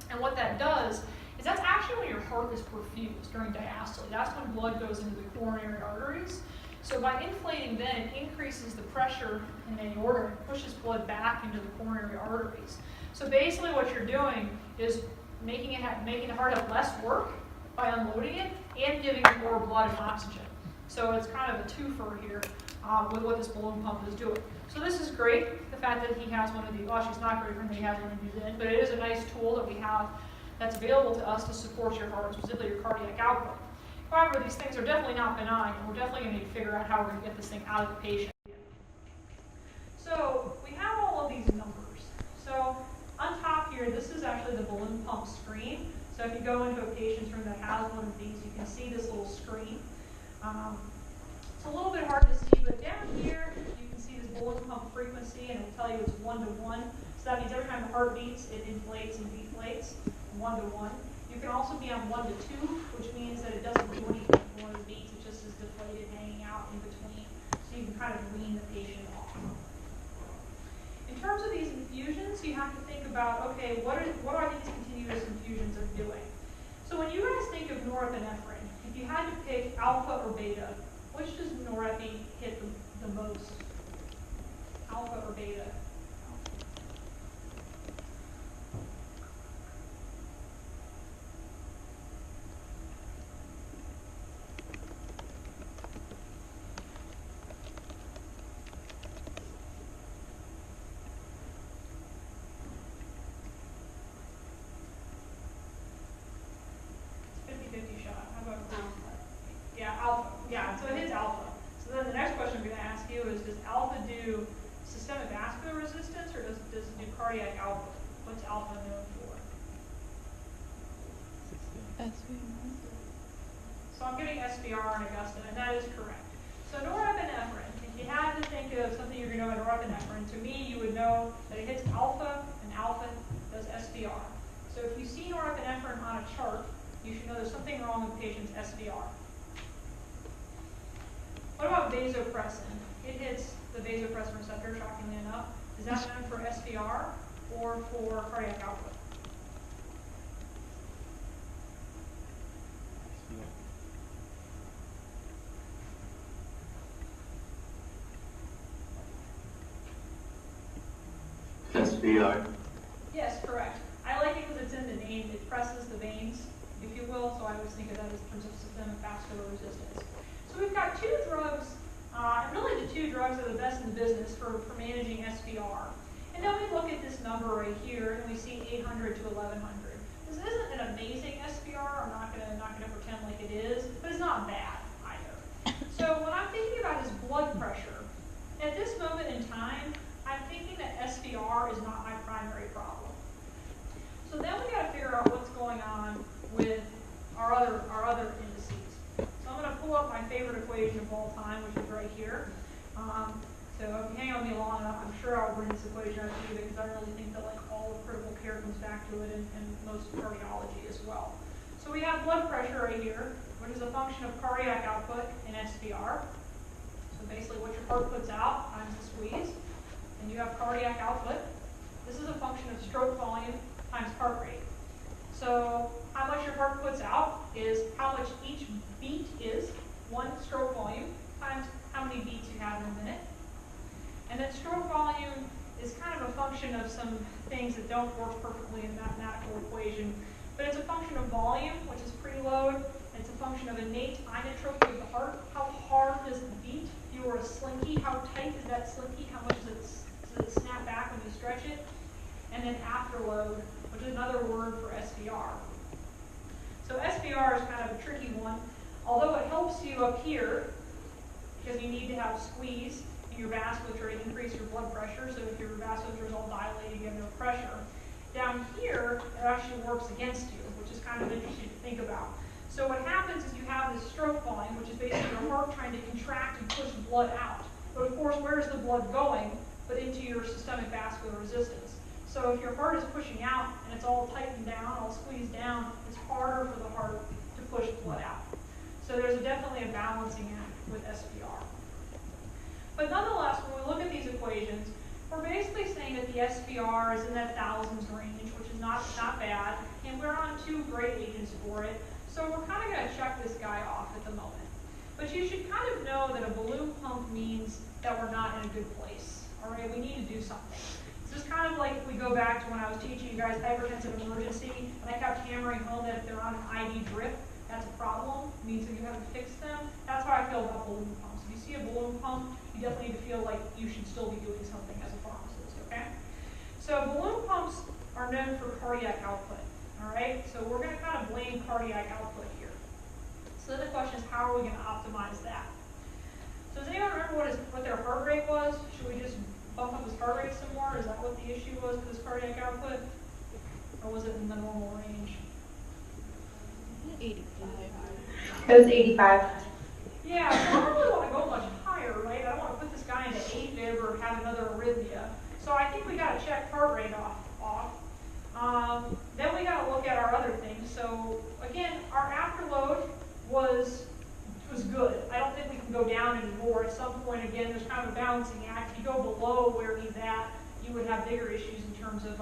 And what that does is that's actually when your heart is perfused during diastole. That's when blood goes into the coronary arteries. So by inflating then, it increases the pressure in the aorta and pushes blood back into the coronary arteries. So basically what you're doing is making the heart have less work by unloading it and giving it more blood and oxygen. So it's kind of a twofer here with what this balloon pump is doing. So this is great, the fact that he has one of these. Well, she's not great for him that he has one of these in, but it is a nice tool that we have that's available to us to support your heart, specifically your cardiac output. However, these things are definitely not benign, and we're definitely going to need to figure out how we're going to get this thing out of the patient. So we have all of these numbers. So on top here, this is actually the balloon pump screen. So if you go into a patient's room that has one of these, you can see this little screen. It's a little bit hard to see, but down here, you can see this balloon pump frequency, and it'll tell you it's 1 to 1. So that means every time the heart beats, it inflates and deflates, 1 to 1. You can also be on 1 to 2, which means that it doesn't do anything for one of the beats. It just is deflated, hanging out in between. So you can kind of wean the patient off. In terms of these infusions, you have to think about, okay, what are these continuous infusions doing? So when you guys think of norepinephrine, if you had to pick alpha or beta, which does norepi hit the most? Alpha or beta? Yeah, so it hits alpha. So then the next question I'm going to ask you is, does alpha do systemic vascular resistance, or does it do cardiac output? What's alpha known for? So I'm getting SVR and Augusta, and that is correct. So norepinephrine, if you had to think of something you're going to know about norepinephrine, to me you would know that it hits alpha, and alpha does SVR. So if you see norepinephrine on a chart, you should know there's something wrong with the patient's SVR. What about vasopressin? It hits the vasopressin receptor, shockingly enough. Is that known for SVR or for cardiac output? SVR. Yes, correct. I like it because it's in the name. It presses the veins, if you will, so I always think of that as in terms of systemic vascular resistance. So we've got two drugs, and really the two drugs that are the best in the business for managing SVR. And then we look at this number right here, and we see 800 to 1100. This isn't an amazing SVR. I'm not gonna pretend like it is, but it's not bad either. So when I'm thinking about his blood pressure, at this moment in time, I'm thinking that SVR is not my primary problem. So then we got to figure out what's going on with our other indices. So I'm going to pull up my favorite equation of all time, which is right here. So if you hang on me long enough, I'm sure I'll bring this equation out to you because I really think that like all of critical care comes back to it, and most cardiology as well. So we have blood pressure right here, which is a function of cardiac output and SVR. So So basically what your heart puts out times the squeeze, and you have cardiac output. This is a function of stroke volume times heart rate. So how much your heart puts out is how much each beat is, one stroke volume, times how many beats you have in a minute. And then stroke volume is kind of a function of some things that don't work perfectly in the mathematical equation. But it's a function of volume, which is preload. It's a function of innate inotropy of the heart. How hard does it beat? If you were a slinky, how tight is that slinky? How much does it snap back when you stretch it? And then afterload, which is another word for SVR. So SVR is kind of a tricky one. Although it helps you up here, because you need to have squeeze in your vasculature to increase your blood pressure. So if your vasculature is all dilated, you have no pressure. Down here, it actually works against you, which is kind of interesting to think about. So what happens is you have this stroke volume, which is basically your heart trying to contract and push blood out. But of course, where is the blood going? But into your systemic vascular resistance. So if your heart is pushing out and it's all tightened down, all squeezed down, it's harder for the heart to push blood out. So there's definitely a balancing act with SVR. But nonetheless, when we look at these equations, we're basically saying that the SVR is in that thousands range, which is not bad, and we're on 2 great agents for it. So we're kind of going to check this guy off at the moment. But you should kind of know that a balloon pump means that we're not in a good place. All right, we need to do something. This is kind of like if we go back to when I was teaching you guys hypertensive emergency, and I kept hammering home that if they're on an IV drip, that's a problem. It means that you haven't fixed them. That's how I feel about balloon pumps. If you see a balloon pump, you definitely need to feel like you should still be doing something as a pharmacist, okay? So balloon pumps are known for cardiac output, all right? So we're going to kind of blame cardiac output here. So the question is, how are we going to optimize that? So does anyone remember what their heart rate was? Should we just bump up his heart rate some more? Is that what the issue was with his cardiac output? Or was it in the normal range? 85. It was 85. Yeah, so I don't really want to go much higher, right? I don't want to put this guy into AFib or have another arrhythmia. So I think we got to check heart rate off. Then we got to look at our other things. So again, our afterload was good. I don't think we can go down anymore. At some point, again, there's kind of a balancing act. If you go below where he's at, you would have bigger issues in terms of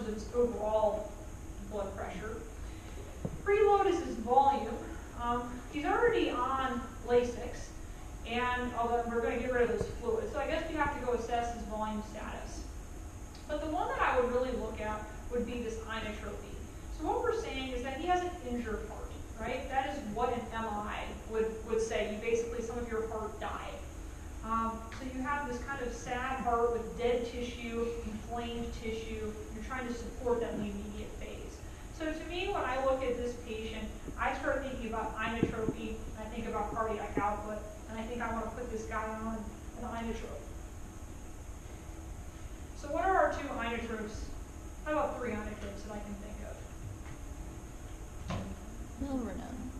his overall blood pressure. Preload is his volume. He's already on Lasix, and although we're going to get rid of those fluids, so I guess we have to go assess his volume status. But the one that I would really look at would be this inotropy. So what we're saying is that he has an injured heart, right? That is what an MI would say. You basically, some of your heart died. So you have this kind of sad heart with dead tissue, inflamed tissue. You're trying to support that in the immediate phase. So to me, when I look at this patient, I start thinking about inotropy, I think about cardiac output, and I think I want to put this guy on an inotrope. So what are our 2 inotropes? How about 3 inotropes that I can think of? Milrinone.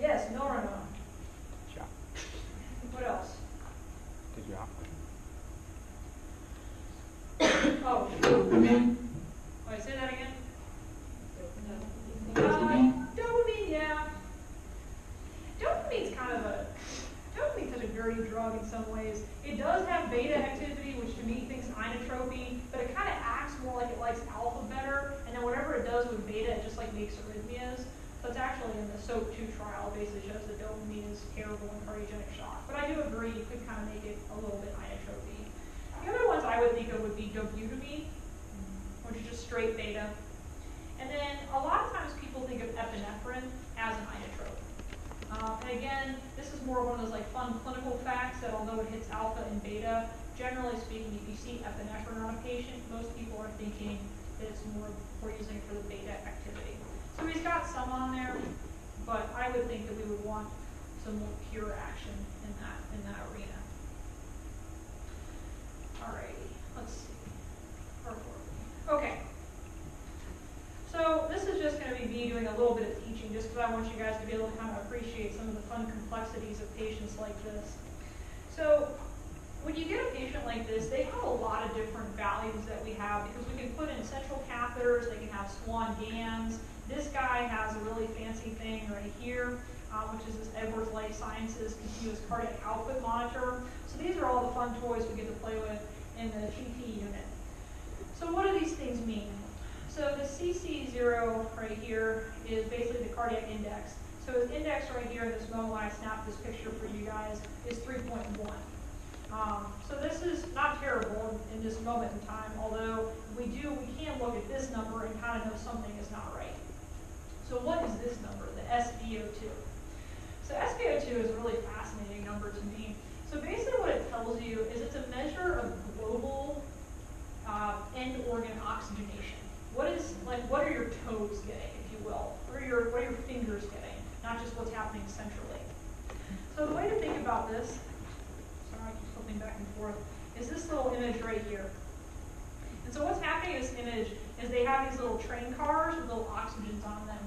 Yes, milrinone. Yeah. What else? Did you have? Oh, Dopamine. wait, say that again? Dopamine. Dopamine, yeah. Dopamine's such a dirty drug in some ways. It does have beta activity, which to me thinks inotropy, but it kind of acts more like it likes alpha better, and then whatever it does with beta, it just like makes arrhythmias. So it's actually in the SOAP2 trial, basically shows that dopamine is terrible in cardiogenic shock. But I do agree, you could kind of make it a little bit inotropy. The other ones I would think of would be dobutamine, which is just straight beta. And then a lot of times people think of epinephrine as an inotrope. And again, this is more of one of those like fun clinical facts that although it hits alpha and beta, generally speaking, if you see epinephrine on a patient, most people are thinking that it's more we're using it for the beta activity. So he's got some on there, but I would think that we would want some more pure action in that arena. Alrighty, let's see. Okay. So this is just going to be me doing a little bit of teaching just because I want you guys to be able to kind of appreciate some of the fun complexities of patients like this. So when you get a patient like this, they have a lot of different values that we have because we can put in central catheters, they can have Swan GANs. This guy has a really fancy thing right here. which is this Edwards Life Sciences continuous cardiac output monitor. So these are all the fun toys we get to play with in the TT unit. So what do these things mean? So the CC0 right here is basically the cardiac index. So its index right here in this moment when I snapped this picture for you guys is 3.1. So this is not terrible in this moment in time, although we can look at this number and kind of know something is not right. So what is this number, the SpO2? So SpO2 is a really fascinating number to me. So basically what it tells you is it's a measure of global end organ oxygenation. What are your toes getting, if you will? What are your fingers getting? Not just what's happening centrally. So the way to think about this, sorry, I keep flipping back and forth, is this little image right here. And so what's happening in this image is they have these little train cars with little oxygens on them.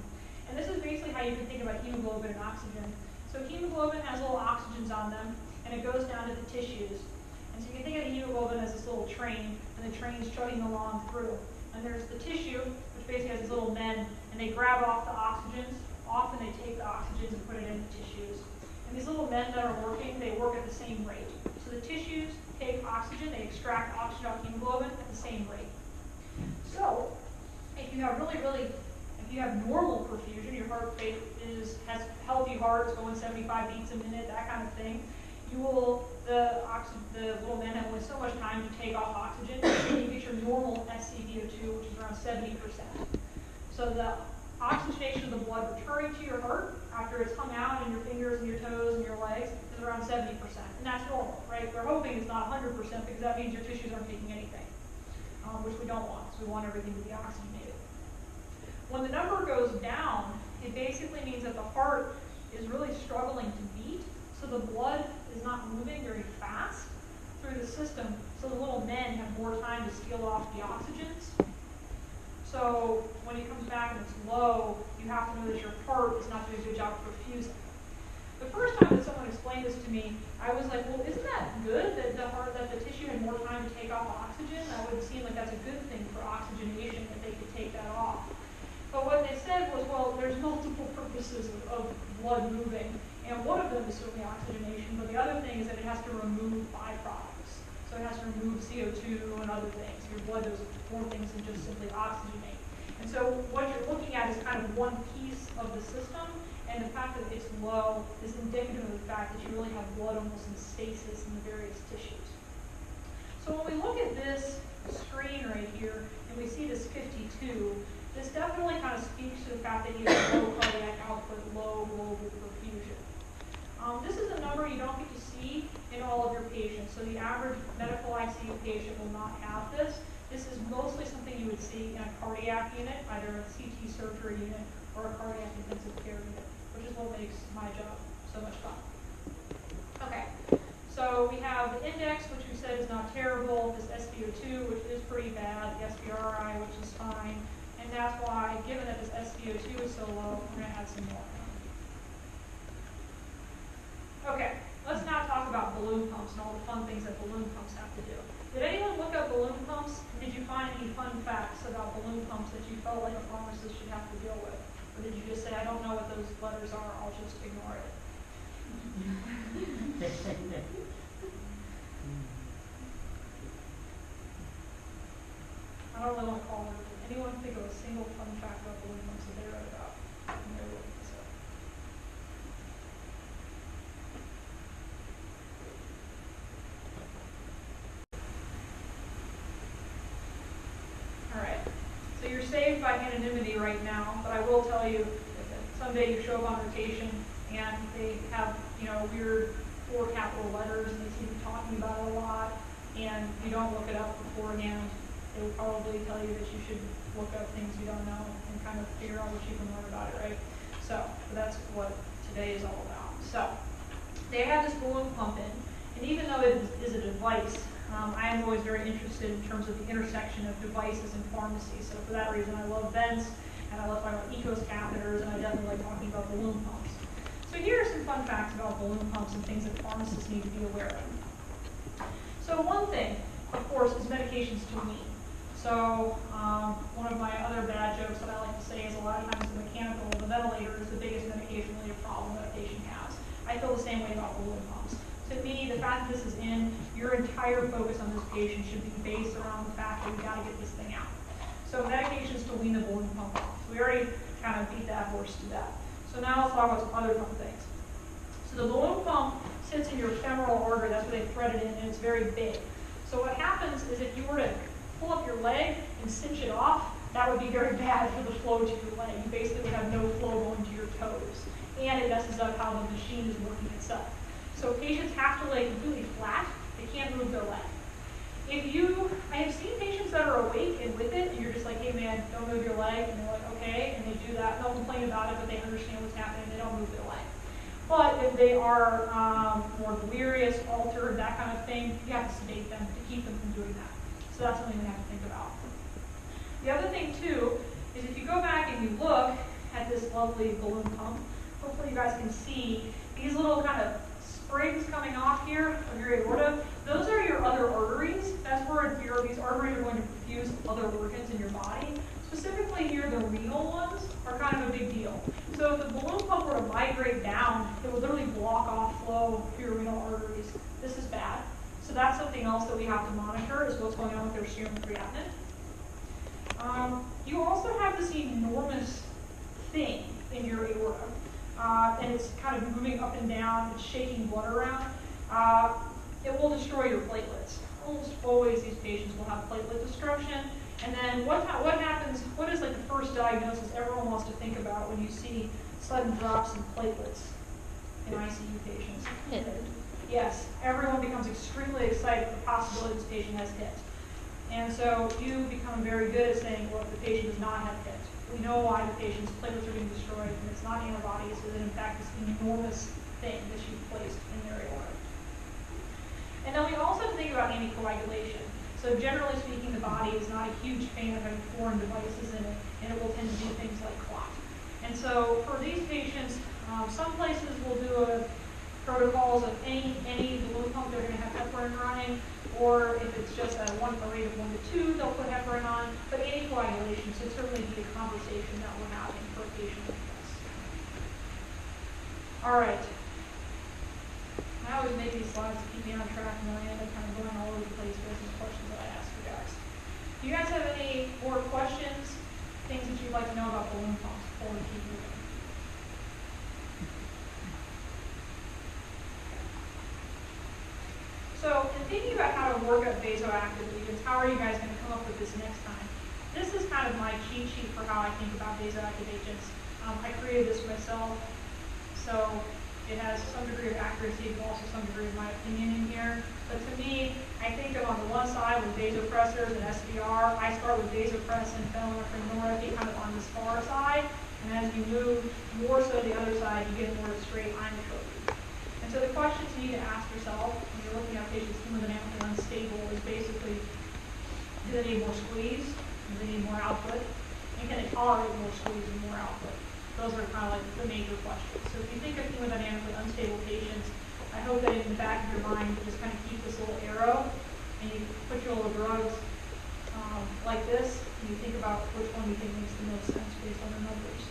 And this is basically how you can think about hemoglobin and oxygen. So hemoglobin has little oxygens on them, and it goes down to the tissues. And so you can think of the hemoglobin as this little train, and the train's chugging along through. And there's the tissue, which basically has these little men, and they grab off the oxygens. Often they take the oxygens and put it in the tissues. And these little men that are working, they work at the same rate. So the tissues take oxygen, they extract oxygen out of hemoglobin at the same rate. So if you have if you have normal perfusion, your heart rate has healthy hearts going 75 beats a minute, that kind of thing, the little men have only so much time to take off oxygen, and you get your normal SpO2, which is around 70%. So the oxygenation of the blood returning to your heart after it's hung out in your fingers and your toes and your legs is around 70%. And that's normal, right? We're hoping it's not 100% because that means your tissues aren't taking anything, which we don't want, because we want everything to be oxygenated. When the number goes down, it basically means that the heart is really struggling to beat, so the blood is not moving very fast through the system, so the little men have more time to steal off the oxygens. So when it comes back and it's low, you have to know that your heart is not doing a good job of perfusing. The first time that someone explained this to me, I was like, well, isn't that good that the tissue had more time to take off oxygen? That would seem like that's a good thing for oxygenation that they could take that off. But what they said was, well, there's multiple purposes of blood moving, and one of them is certainly oxygenation, but the other thing is that it has to remove byproducts. So it has to remove CO2 and other things. Your blood does more things than just simply oxygenate. And so what you're looking at is kind of one piece of the system, and the fact that it's low is indicative of the fact that you really have blood almost in stasis in the various tissues. So when we look at this screen right here, and we see this 52, this definitely kind of speaks to the fact that you have low cardiac output, low global perfusion. This is a number you don't get to see in all of your patients. So the average medical ICU patient will not have this. This is mostly something you would see in a cardiac unit, either a CT surgery unit or a cardiac intensive care unit, which is what makes my job so much fun. Okay, so we have the index, which we said is not terrible, this SpO2, which is pretty bad, the SPRI, which is fine, and that's why, given that this SpO2 is so low, we're going to add some more. Okay, let's now talk about balloon pumps and all the fun things that balloon pumps have to do. Did anyone look up balloon pumps? Did you find any fun facts about balloon pumps that you felt like a pharmacist should have to deal with? Or did you just say, I don't know what those letters are, I'll just ignore it? I don't really want to call it. Anyone think of a single fun fact about balloon pumps that they wrote about? Alright, so you're saved by anonymity right now, but I will tell you that someday you show up on rotation and they have, weird 4 capital letters and they seem to be talking about it a lot, and you don't look it up beforehand. They will probably tell you that you should look up things you don't know and kind of figure out what you can learn about it, right? So that's what today is all about. So they have this balloon pump in, and even though it is a device, I am always very interested in terms of the intersection of devices and pharmacy. So for that reason, I love vents, and I love talking about EKOS catheters, and I definitely like talking about balloon pumps. So here are some fun facts about balloon pumps and things that pharmacists need to be aware of. So one thing, of course, is medications to wean. So one of my other bad jokes that I like to say is a lot of times the ventilator is the biggest medication-related problem that a same way about balloon pumps. To me, the fact that this is in, your entire focus on this patient should be based around the fact that we gotta get this thing out. So medications to wean the balloon pump off. We already kind of beat that horse to death. So now let's talk about some other fun things. So the balloon pump sits in your femoral artery, that's where they thread it in, and it's very big. So what happens is if you were to pull up your leg and cinch it off, that would be very bad for the flow to your leg. You basically would have no flow going to your toes. And it messes up how the machine is working itself. So patients have to lay completely flat. They can't move their leg. I have seen patients that are awake and with it, and you're just like, hey man, don't move your leg, and they're like, okay, and they do that. They'll complain about it, but they understand what's happening, they don't move their leg. But if they are more delirious, altered, that kind of thing, you have to sedate them to keep them from doing that. So that's something we have to think about. The other thing too, is if you go back and you look at this lovely balloon pump, hopefully you guys can see these little kind of springs coming off here of your aorta. Those are your other arteries. That's where these arteries are going to perfuse other organs in your body. Specifically here, the renal ones are kind of a big deal. So if the balloon pump were to migrate down, it would literally block off flow to your renal arteries. This is bad. So that's something else that we have to monitor, is what's going on with their serum creatinine. You also have this enormous thing in your aorta. And it's kind of moving up and down, it's shaking blood around. It will destroy your platelets. Almost always these patients will have platelet destruction. And then what happens, what is like the first diagnosis everyone wants to think about when you see sudden drops in platelets in ICU patients? Hit. Yes, everyone becomes extremely excited at the possibility this patient has hit. And so you become very good at saying, well, if the patient does not have hit. We know why the patient's platelets are being destroyed, and it's not antibodies, it is in fact this enormous thing that you've placed in their aorta. And then we also have to think about anticoagulation. So generally speaking, the body is not a huge fan of having foreign devices in it, and it will tend to do things like clot. And so for these patients, some places will do protocols of any balloon pump, they're going to have heparin running, or if it's just a rate of 1 to 2, they'll put heparin on. But anticoagulation should certainly be a conversation that we're having for a patient like this. All right. I always make these slides to keep me on track, and then I end up kind of going all over the place with some questions that I ask you guys. Do you guys have any more questions, things that you'd like to know about balloon pumps before we keep moving? So, in thinking about how to work up vasoactive agents, how are you guys going to come up with this next time? This is kind of my cheat sheet for how I think about vasoactive agents. I created this myself, so it has some degree of accuracy, but also some degree of my opinion in here. But to me, I think of on the one side with vasopressors and SVR, I start with vasopressin, phenylephrine, norepinephrine kind of on the far side, and as you move more so to the other side, you get more straight inotropy. And so the questions you need to ask yourself when you're looking at patients hemodynamically unstable is basically, do they need more squeeze? Do they need more output? And can they tolerate more squeeze and more output? Those are kind of like the major questions. So if you think of hemodynamically unstable patients, I hope that in the back of your mind you just kind of keep this little arrow and you put your little drugs like this, and you think about which one you think makes the most sense based on the numbers.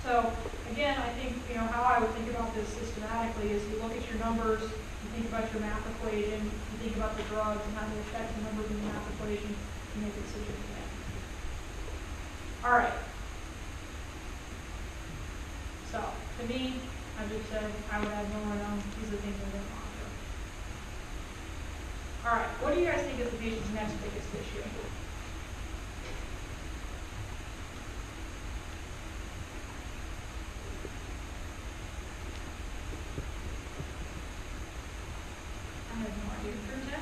So again, I think how I would think about this systematically is you look at your numbers, you think about your math equation, you think about the drugs and how they affect the numbers in the math equation, you make a decision from there. All right. So to me, I just said I would add more on. These are things I'm going to monitor. All right. What do you guys think is the patient's next biggest issue? I have no idea. Through 10?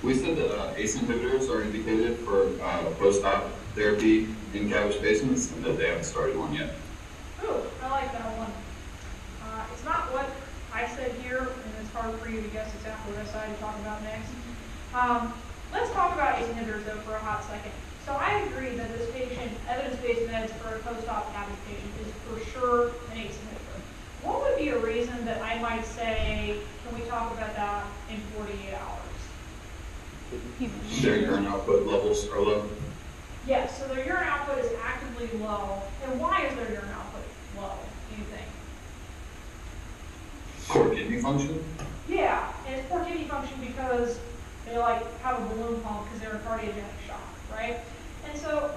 We said that ACE inhibitors are indicated for post-op therapy in CABG patients, and that they haven't started one yet. Ooh, I like that one. It's not what I said here, and it's hard for you to guess exactly what I decided to talk about next. Let's talk about ACE inhibitors, though, for a hot second. So I agree that this patient, evidence-based meds for a post-op CABG patient is for sure an ACE inhibitor. What would be a reason that I might say, can we talk about that in 48 hours? Their urine output levels are low. Yes, so their urine output is actively low. And why is their urine output low, do you think? Core kidney function? Yeah, and it's poor kidney function because they like have a balloon pump because they're in cardiogenic shock, right? And so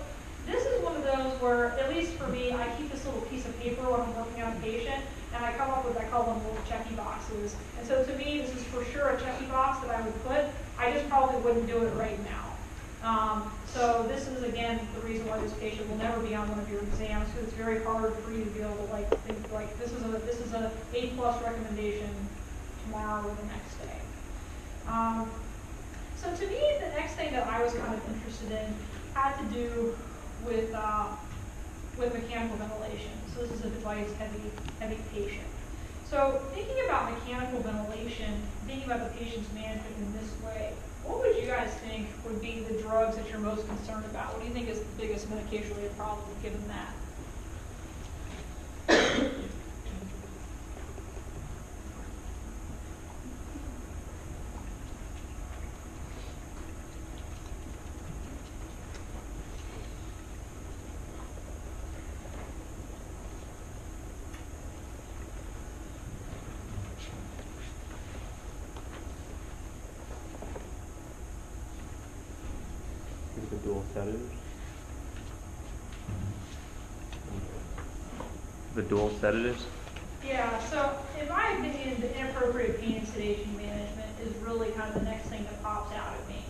this is one of those where, at least for me, I keep this little piece of paper when I'm working on a patient, and I come up with, I call them little checky boxes. And so to me, this is for sure a checky box that I would put. I just probably wouldn't do it right now. So this is, again, the reason why this patient will never be on one of your exams, because it's very hard for you to be able to think like this is a A+ recommendation tomorrow or the next day. So to me, the next thing that I was kind of interested in had to do with mechanical ventilation. So this is a device-heavy patient. So thinking about mechanical ventilation, thinking about the patient's management in this way, what would you guys think would be the drugs that you're most concerned about? What do you think is the biggest medication-related problem given that? The dual sedatives. The dual sedatives? Yeah, so in my opinion, the inappropriate pain and sedation management is really kind of the next thing that pops out at me.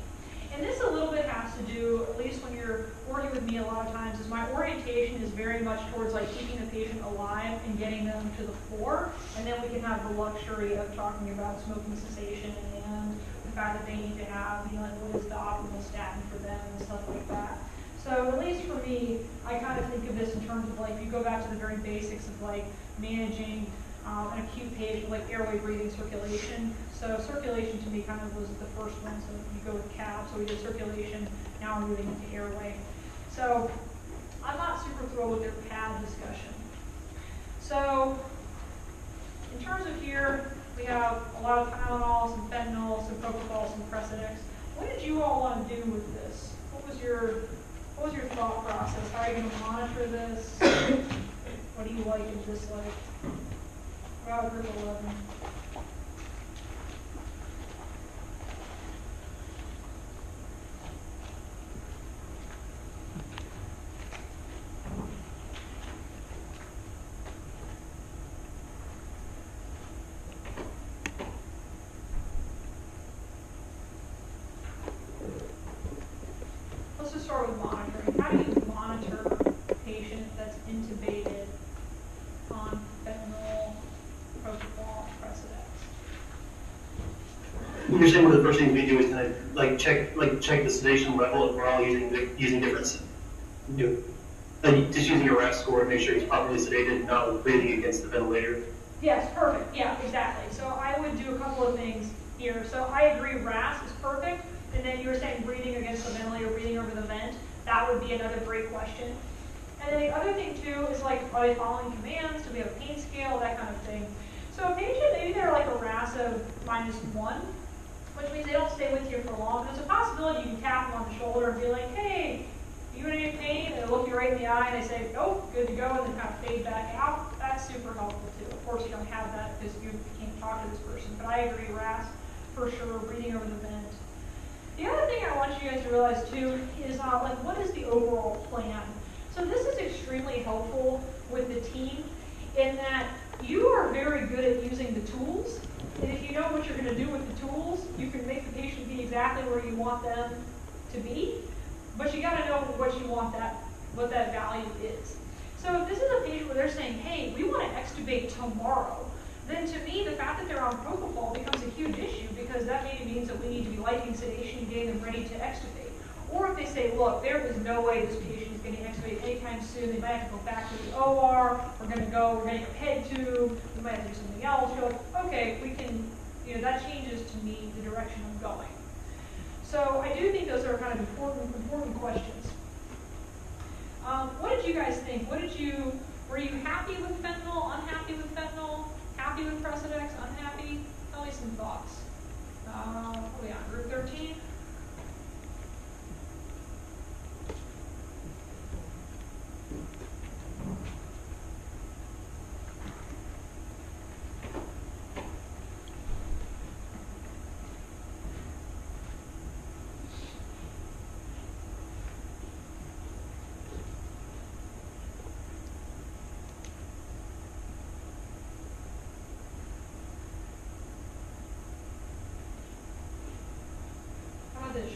And this a little bit has to do, at least when you're working with me a lot of times, is my orientation is very much towards like keeping the patient alive and getting them to the floor. And then we can have the luxury of talking about smoking cessation and the fact that they need to have, you know, like what is the optimal statin for them and stuff like that. So at least for me, I kind of think of this in terms of like, if you go back to the very basics of like managing an acute patient, like airway, breathing, circulation. So circulation to me kind of was the first one. So you go with CAB, so we did circulation, now we're moving into airway. So I'm not super thrilled with their PAD discussion. So in terms of here, we have a lot of Tylenol, some fentanyl, some propofol, some Precedex. What did you all want to do with this? What was your thought process? How are you going to monitor this? What do you like and dislike? About group 11. Let's just start with monitoring. How do you monitor a patient that's intubated on fentanyl, propofol, Precedex? You're saying one of the first things we do is kind of check the sedation level if we're all using different, just using a RASS score to make sure he's properly sedated and not breathing against the ventilator. Yes, perfect. Yeah, exactly. So I would do a couple of things here. So I agree, RASS is perfect. And then you were saying breathing against the ventilator, breathing over the vent. That would be another great question. And then the other thing too is like, are they following commands? Do we have a pain scale? That kind of thing. So a patient, maybe they're like a RASS of -1, which means they don't stay with you for long. There's a possibility you can tap them on the shoulder and be like, hey, you in any pain? And they look you right in the eye and they say, oh, good to go, and then kind of fade back out. That's super helpful too. Of course, you don't have that because you can't talk to this person. But I agree, RASS for sure, breathing over the vent. The other thing I want you guys to realize too is like, what is the overall plan? So this is extremely helpful with the team in that you are very good at using the tools. And if you know what you're going to do with the tools, you can make the patient be exactly where you want them to be. But you got to know what you want what that value is. So if this is a patient where they're saying, hey, we want to extubate tomorrow, then to me, the fact that they're on propofol becomes a huge issue because that maybe means that we need to be lightening sedation and getting them ready to extubate. Or if they say, look, there is no way this patient is getting extubated anytime soon, they might have to go back to the OR, we're going to a head tube, we might have to do something else. You're like, okay, we can, that changes to me the direction I'm going. So I do think those are kind of important questions. did you guys think? Were you happy with fentanyl, unhappy with fentanyl, happy with Precedex, unhappy? Tell me some thoughts. What are we on, group 13?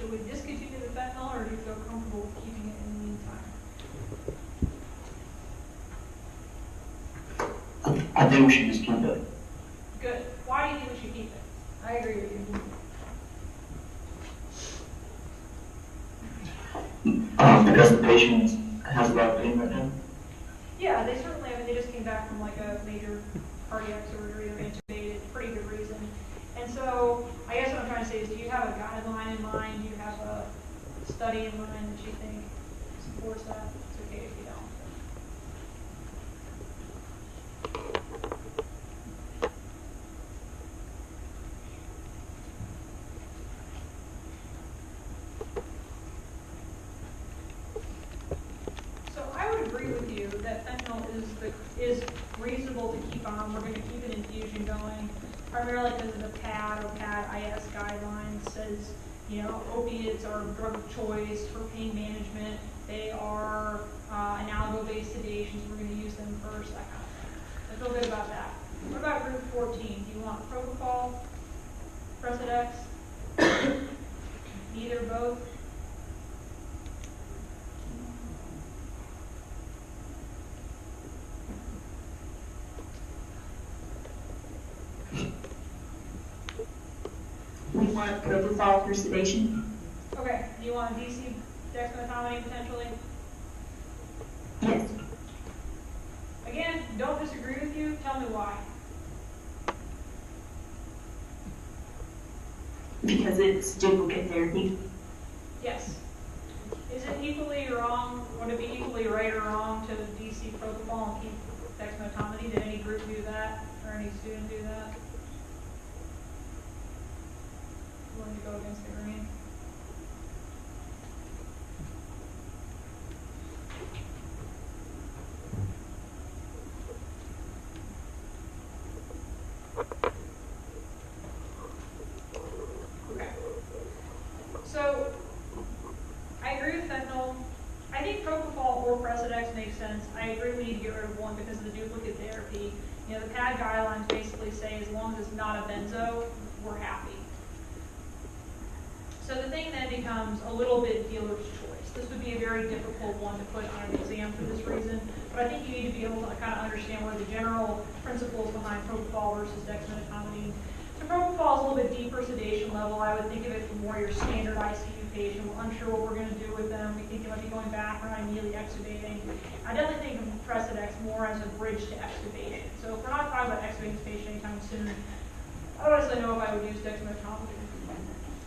Should we discontinue the fentanyl, or do you feel comfortable with keeping it in the meantime? I think we should just keep it. Good. Why do you think we should keep it? I agree with you. Because the patient has a lot of pain right now. Yeah, they certainly, I mean, they just came back from like a major cardiac surgery, they're intubated, pretty good reason. And so, I guess what I'm trying to say is, do you have a guideline in mind? Do you have a study in mind that you think supports that? It's okay if you don't. So I would agree with you that fentanyl is reasonable to keep on. We're going to keep an infusion going, primarily because of the PAD or PAD-IS guidelines says, you know, opiates are a drug of choice for pain management. They are analogo-based sedations. We're going to use them first, that kind of thing. I feel good about that. What about group 14? Do you want propofol, Precedex? Neither, both? We want propofol for sedation. Okay. Do you want DC dexmedetomidine potentially? Yes. Again, don't disagree with you. Tell me why. Because it's duplicate therapy. Yes. Is it equally wrong, would it be equally right or wrong to DC propofol and keep dexmedetomidine? Did any group do that, or any student do that? Willing to go against the grain? Okay. So, I agree with fentanyl. I think propofol or Precedex makes sense. I agree we need to get rid of one because of the duplicate therapy. You know, the PAD guidelines basically say as long as it's not a benzo, we're happy. So the thing then becomes a little bit dealer's choice. This would be a very difficult one to put on an exam for this reason, but I think you need to be able to kind of understand what are the general principles behind propofol versus dexmedetomidine. So propofol is a little bit deeper sedation level. I would think of it for more your standard ICU patient. We're unsure what we're going to do with them. We think they might be going back or not immediately extubating. I definitely think of Precedex more as a bridge to extubation. So if we're not talking about extubating this patient anytime soon, I don't honestly know if I would use dexmedetomidine.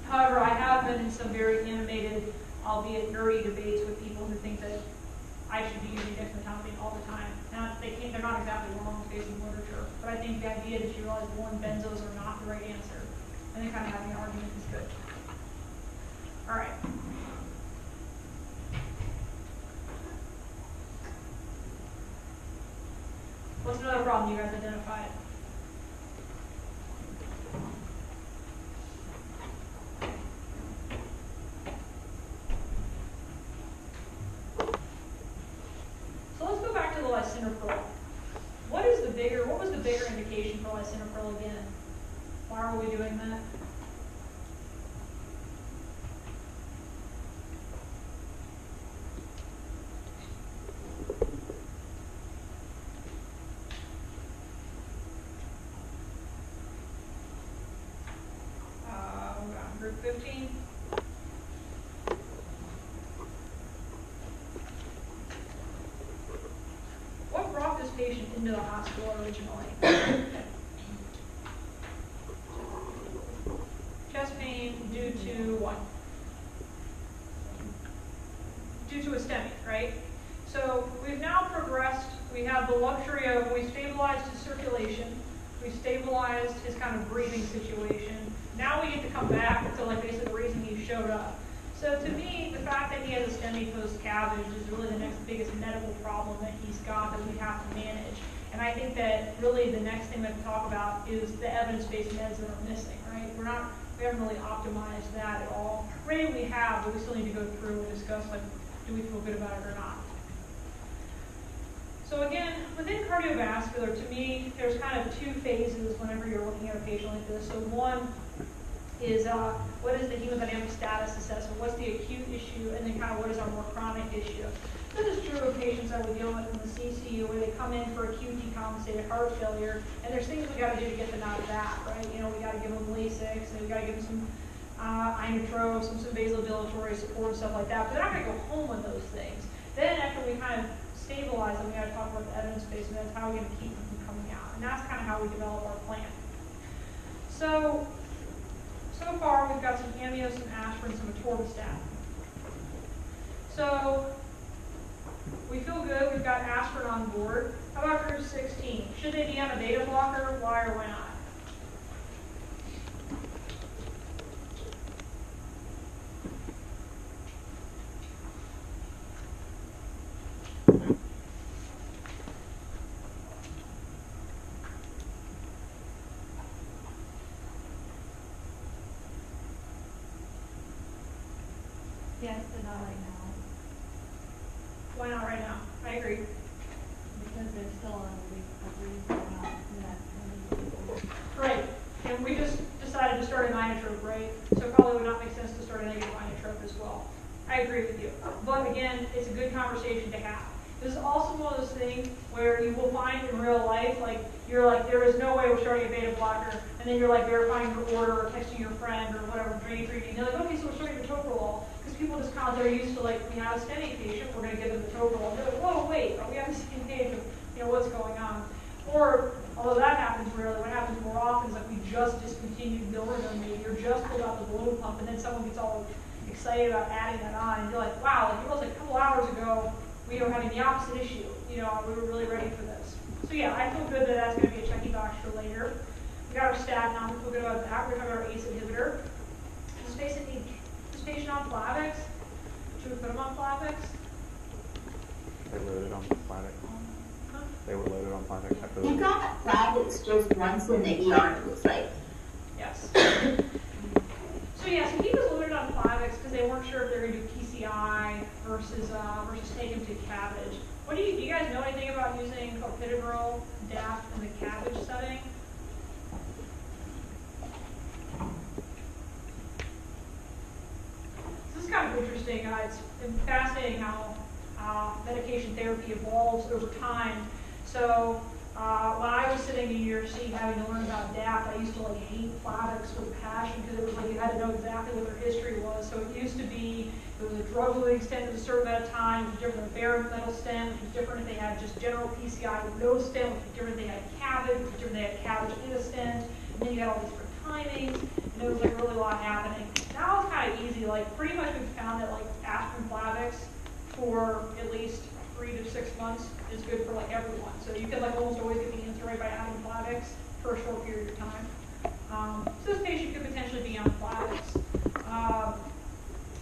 However, I have been in some very animated, albeit nerdy debates with people who think that I should be using dexmedetomidine all the time. Now, they're not exactly wrong based on literature, but I think the idea that you realize, one, benzos are not the right answer, and then kind of having an argument is good. All right. What's another problem you guys identified? So let's go back to the lisinopril. What was the bigger indication for lisinopril again? Why are we doing that? Group 15. What brought this patient into the hospital originally? Chest pain due to what? Due to a STEMI, right? So we've luxury of, we stabilized his circulation, we stabilized his kind of breathing situation. Now we get to come back to like basically the reason he showed up. So to me, the fact that he has a STEMI post-CABG is really the next biggest medical problem that he's got that we have to manage. And I think that really the next thing that we talk about is the evidence-based meds that are missing, right? We haven't really optimized that at all. Maybe we have, but we still need to go through and discuss, like, do we feel good about it or not? So again, within cardiovascular, to me, there's kind of two phases whenever you're looking at a patient like this. So one is what is the hemodynamic status assessment? What's the acute issue? And then kind of what is our more chronic issue? This is true of patients that we deal with in the CCU where they come in for acute decompensated heart failure, and there's things we got to do to get them out of that, right? You know, we got to give them Lasix, and we got to give them some inotropes, some vasodilatory support and stuff like that. But they're not going to go home with those things. Then after we kind of stabilize them, we got to talk about the evidence-based meds, how are we going to keep them from coming out? And that's kind of how we develop our plan. So far we've got some amio, some aspirin, some atorvastatin. So we feel good, we've got aspirin on board. How about group 16? Should they be on a beta blocker? Why or why not? Yes, but not right now, Why not right now? I agree. because they're still on the recovery, they're not in that kind of. Right. And we just decided to start an inotrope, right? So it probably would not make sense to start a negative inotrope as well. I agree with you. But again, it's a good conversation to have. This is also one of those things where you will find in real life, like, you're like, there is no way we're starting a beta blocker, and then you're like verifying your order or texting your friend or whatever, drinking, and you're like, okay, so we're starting metoprolol. Because people just kind of, they're used to like, we have a STEMI patient, we're going to give them metoprolol. They're like, whoa, wait, are we on the same page of, you know, what's going on? Or, although that happens rarely, what happens more often is like we just discontinued Milrinone, or just pulled out the balloon pump, and then someone gets all excited about adding that on, and you're like, wow, like it was like a couple hours ago, we were having the opposite issue. You know, we were really ready for this. So yeah, I feel good that that's going to be a checking box for later. We got our statin on, we feel good about that. We're going to have our ACE inhibitor. This patient on Plavix. Should we put him on Plavix? They loaded on Plavix. Huh? They were loaded on Plavix after You the. got Plavix just once in the ER, it looks like. Yes. So yeah, so he was loaded on Plavix because they weren't sure if they were going to do PCI versus take him to CABG. What do you guys know anything about using clopidogrel, DAF in the CABG setting? This is kind of interesting. It's fascinating how medication therapy evolves over time. So when I was sitting in New York City having to learn about DAF, I used to like hate Plavix with passion because it was like you had to know exactly what their history was. So it used to be, it was a drug-eluting stent at a certain amount of time, it was different than a bare metal stent, it was different if they had just general PCI with no stent, it was different if they had CABG, it was different if they had CABG in a stent, and then you had all these different timings, and there was like really a lot happening. Now it's kind of easy, like pretty much we've found that like aspirin Plavix for at least 3 to 6 months is good for like everyone. So you can like almost always get the answer right by adding Plavix for a short period of time. So this patient could potentially be on Plavix.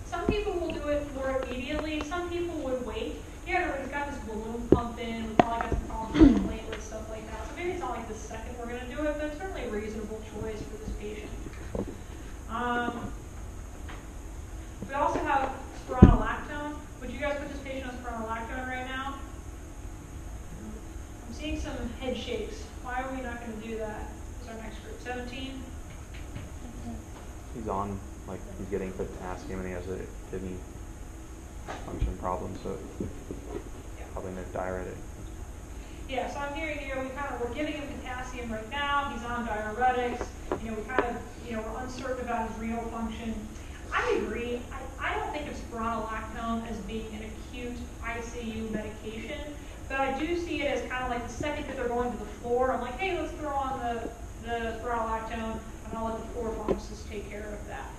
Some people will do it more immediately. Some people would wait. Yeah, we've got this balloon pump in. We've probably got some problems with platelets, stuff like that. So maybe it's not like the second we're going to do it, but it's certainly a reasonable choice for this patient. We also have spironolactone. Would you guys put this patient on spironolactone right now? I'm seeing some head shakes. Why are we not going to do that? What's our next group? 17? He's on, like, he's getting potassium and he has a kidney function problem, so probably no diuretic. Yeah, so I'm hearing here we're giving him potassium right now. He's on diuretics. You know, we're uncertain about his renal function. I agree. I don't think of spironolactone as being an acute ICU medication, but I do see it as kind of like the second that they're going to the floor, I'm like, hey, let's throw on the spironolactone, and I'll let the floor pharmacist take care of that.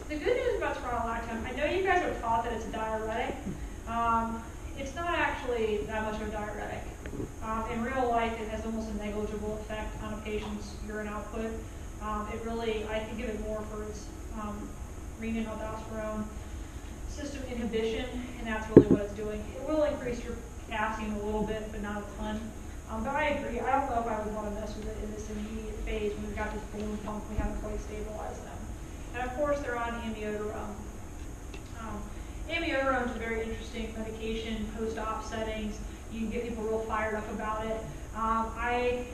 The good news about spironolactone, I know you guys are taught that it's a diuretic. it's not actually that much of a diuretic. In real life, it has almost a negligible effect on a patient's urine output. It really, I think of it more for its renin-aldosterone system inhibition, and that's really what it's doing. It will increase your potassium a little bit, but not a ton. But I agree, I don't know if I would want to mess with it in this immediate phase when we've got this balloon pump, we haven't quite stabilized them. And of course, they're on amiodarone. Amiodarone is a very interesting medication, post-op settings. You can get people real fired up about it. I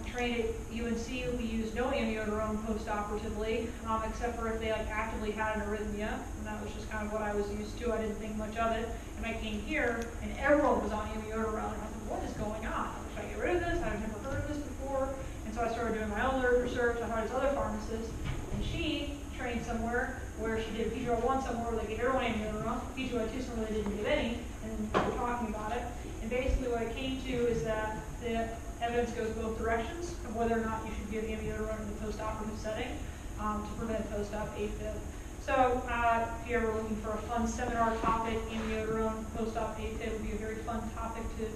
trained at UNC, we used no amiodarone post-operatively, except for if they like actively had an arrhythmia, and that was just kind of what I was used to. I didn't think much of it. And I came here, and everyone was on amiodarone, and I thought, what is going on? Should I get rid of this? I've never heard of this before. And so I started doing my own research. I found this other pharmacist, and she trained somewhere where she did PGR1 somewhere where they gave everyone amiodarone, PGR2 somewhere they didn't give any, and we were talking about it. And basically what I came to is that the evidence goes both directions of whether or not you should give amiodarone in the post-operative setting to prevent post-op AFib. So if you're ever looking for a fun seminar topic, amiodarone post-op AFib would be a very fun topic to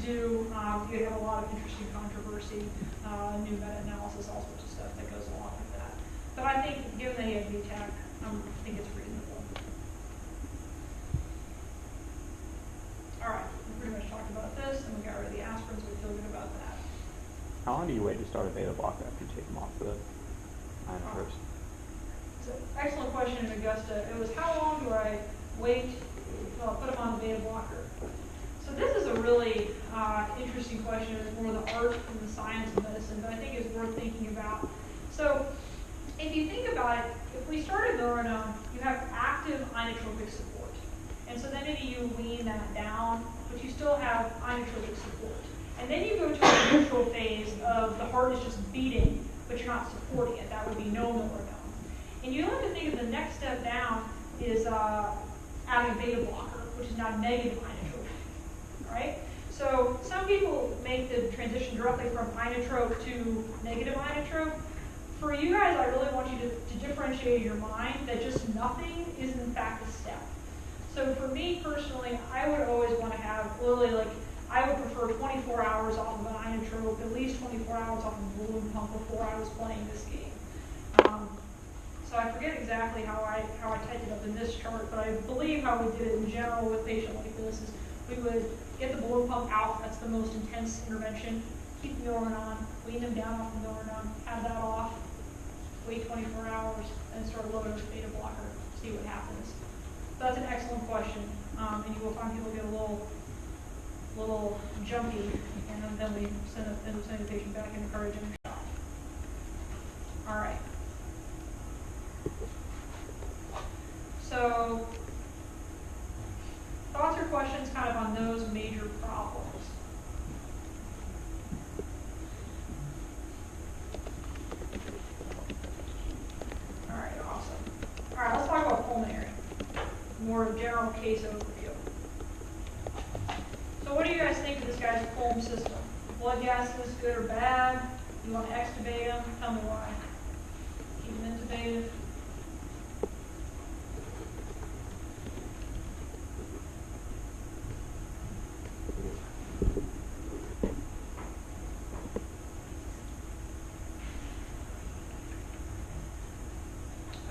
do. You have a lot of interesting controversy, new meta-analysis, all sorts of stuff that goes along with that. But I think, given that he had VTAC, I think it's reasonable. All right, we pretty much talked about this, and we got rid of the aspirins, we feel good about that. How long do you wait to start a beta blocker after you take them off the inotropes? It's an excellent question in Augusta. It was how long do I wait till I put them on the beta blocker? So this is a really interesting question. It's more the art and the science of medicine, but I think it's worth thinking about. So if you think about it, if we started Milrinone, you have active inotropic support. And so then maybe you wean that down, but you still have inotropic support. And then you go to a neutral phase of the heart is just beating, but you're not supporting it. That would be no Milrinone. And you have to think of the next step down is adding a beta blocker, which is now negative inotrope, right? So some people make the transition directly from inotrope to negative inotrope. For you guys, I really want you to differentiate in your mind that just nothing is in fact a step. So for me personally, I would always want to have literally like, I would prefer 24 hours off of an inotrope, at least 24 hours off of a balloon pump before I was playing this game. So I forget exactly how I typed it up in this chart, but I believe how we did it in general with a patient like this is we would get the balloon pump out, that's the most intense intervention, keep the Milrinone on, wean them down off the Milrinone, have that off, wait 24 hours, and start loading with beta blocker, see what happens. So that's an excellent question, and you will find people get a little jumpy, and then we send the patient back and encourage them to stop. All right. So, thoughts or questions kind of on those major problems? All right, awesome. All right, let's talk about pulmonary. More general case overview. So what do you guys think of this guy's pulm system? Blood gases, good or bad? You want to extubate him? Tell me why. Keep him intubated.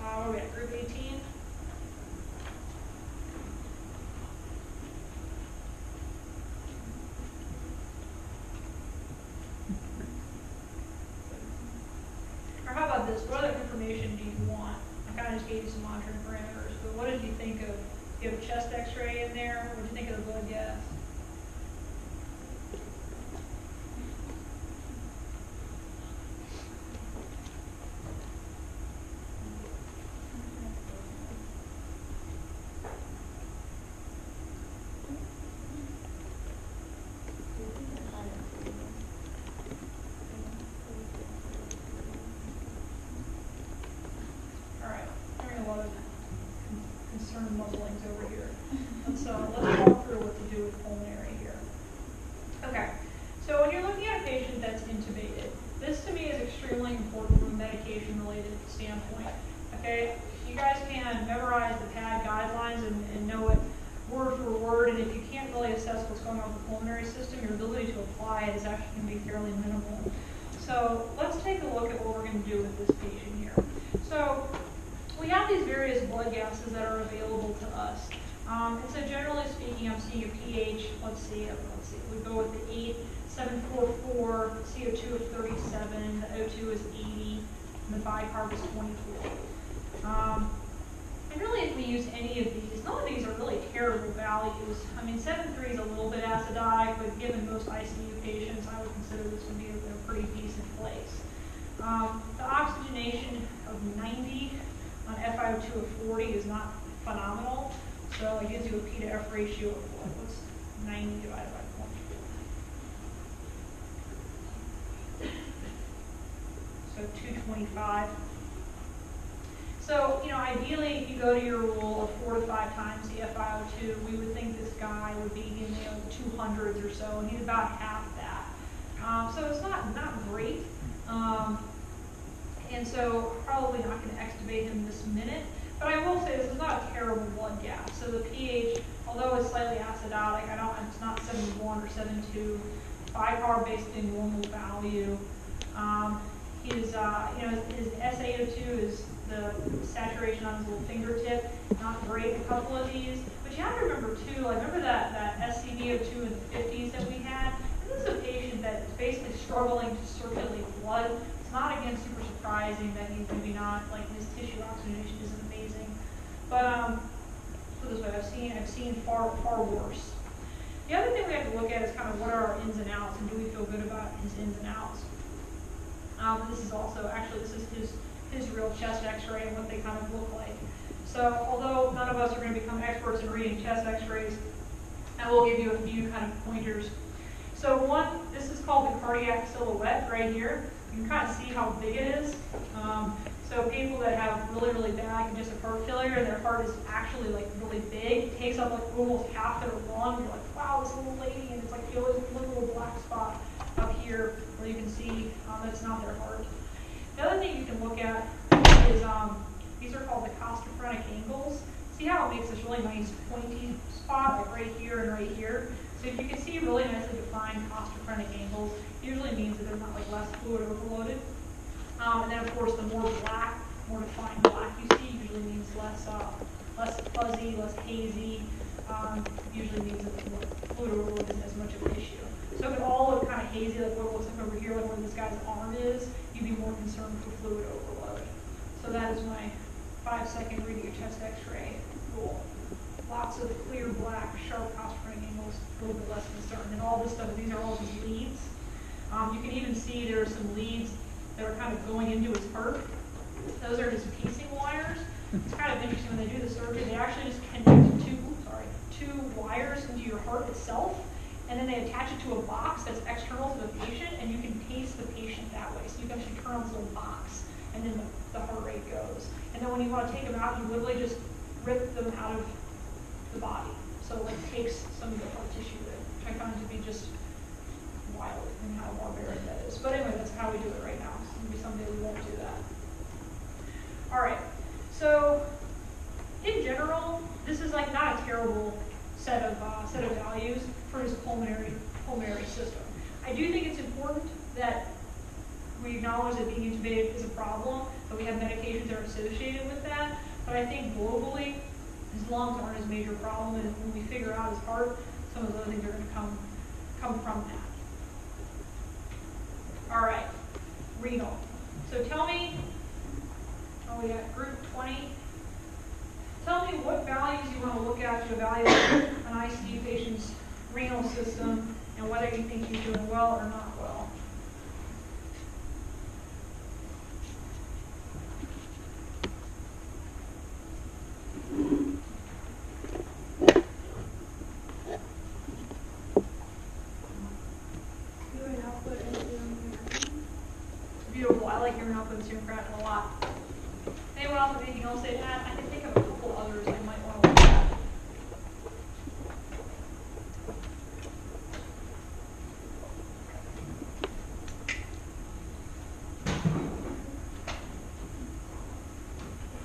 What are we at, group 18? Or how about this? What other information do you want? I kind of just gave you some monitoring parameters, but what did you think of? Do you have a chest x-ray in there? What did you think of the blood gas? Muzzlings over here. So let's walk through what to do with pulmonary here. Okay, so when you're looking at a patient that's intubated, this to me is extremely important from a medication-related standpoint. Okay, you guys can memorize the PAD guidelines and know it word for word, and if you can't really assess what's going on with the pulmonary system, your ability to apply it is actually going to be fairly minimal. So let's take a look at what we're going to do with this patient here. So we have these various blood gases that are available to us. And so generally speaking, I'm seeing a pH, let's see, we go with the 8.744, CO2 of 37, the O2 is 80, and the bicarb is 24. And really, if we use any of these, none of these are really terrible values. I mean, 7.3 is a little bit acidic, but given most ICU patients, I would consider this to be a pretty decent place. The oxygenation of 90 on FiO2 of 40 is not phenomenal, so it gives you a P to F ratio of what's 90 divided by 0.4. So 225. So, ideally, if you go to your rule of 4 to 5 times the FiO2, we would think this guy would be in the 200s or so, and he's about half that. So it's not great. And so probably not going to extubate him this minute. But I will say this is not a terrible blood gas. So the pH, although it's slightly acidotic, it's not 71 or 72. Bicarb basically normal value. His SaO2 is the saturation on his little fingertip, not great, a couple of these. But you have to remember too, I remember that SCVO2 in the 50s that we had. This is a patient that is basically struggling to circulate blood. It's not, again, super surprising that he's maybe not, like his tissue oxygenation isn't amazing. But put it this way, I've seen far worse. The other thing we have to look at is kind of what are our ins and outs, and do we feel good about his ins and outs. This is also, actually, this is his real chest x-ray and what they kind of look like. So although none of us are going to become experts in reading chest x-rays, I will give you a few kind of pointers. So one, this is called the cardiac silhouette right here. You can kind of see how big it is. So people that have really, really bad congestive heart failure and their heart is actually like really big, it takes up like almost half their lung. You're like, wow, this little lady, and it's like you always look a little black spot up here where you can see that's not their heart. The other thing you can look at is these are called the costophrenic angles. See how it makes this really nice pointy spot, like right here and right here. So if you can see really nicely defined costophrenic angles, usually means that they're not like less fluid overloaded. And then of course the more black, more defined black you see usually means less fuzzy, less hazy. Usually means that the more fluid overload isn't as much of an issue. So if it all look kind of hazy, like what it looks like over here, like where this guy's arm is, you'd be more concerned for fluid overload. So that is my 5-second reading a chest x-ray rule. Lots of clear black, sharp costophrenic angles, a little bit less concerned. And all this stuff, these are all just leads. You can even see there are some leads that are kind of going into his heart. Those are his piecing wires. It's kind of interesting when they do the surgery, they actually just connect two wires into your heart itself, and then they attach it to a box that's external to the patient, and you can pace the patient that way. So you can actually turn on this little box, and then the heart rate goes. And then when you want to take them out, you literally just rip them out of the body. So it like takes some of the heart tissue there, which I find to be just wild and how barbaric that is. But anyway, that's how we do it right now. So maybe someday we won't do that. All right. So in general, this is like not a terrible set of values for his pulmonary system. I do think it's important that we acknowledge that being intubated is a problem, that we have medications that are associated with that. But I think globally, his lungs aren't his major problem, and when we figure out his heart, some of those other things are going to come from that. All right, renal. So tell me, we got group 20. Tell me what values you want to look at to evaluate an ICU patient's renal system and whether you think he's doing well or not well. Beautiful. I like urine output and serum creatinine a lot. Anyone else have anything else to add? I can think of a couple others I might want to look at.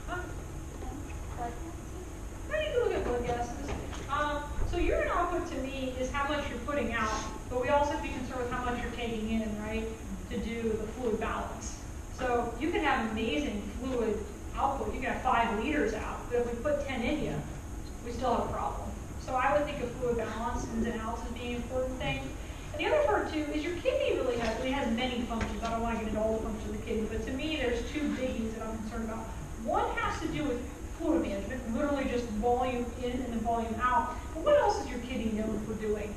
Huh? No, you can look at blood gases. putting out, but we also have to be concerned with how much you're taking in, right, to do the fluid balance. So you can have amazing fluid output. You can have 5 liters out, but if we put 10 in you, we still have a problem. So I would think of fluid balance, ins and outs, as being an important thing. And the other part too is your kidney really has many functions. I don't want to get into all the functions of the kidney, but to me there's 2 biggies that I'm concerned about. One has to do with fluid management, literally just volume in and then volume out. But what else is your kidney known for doing?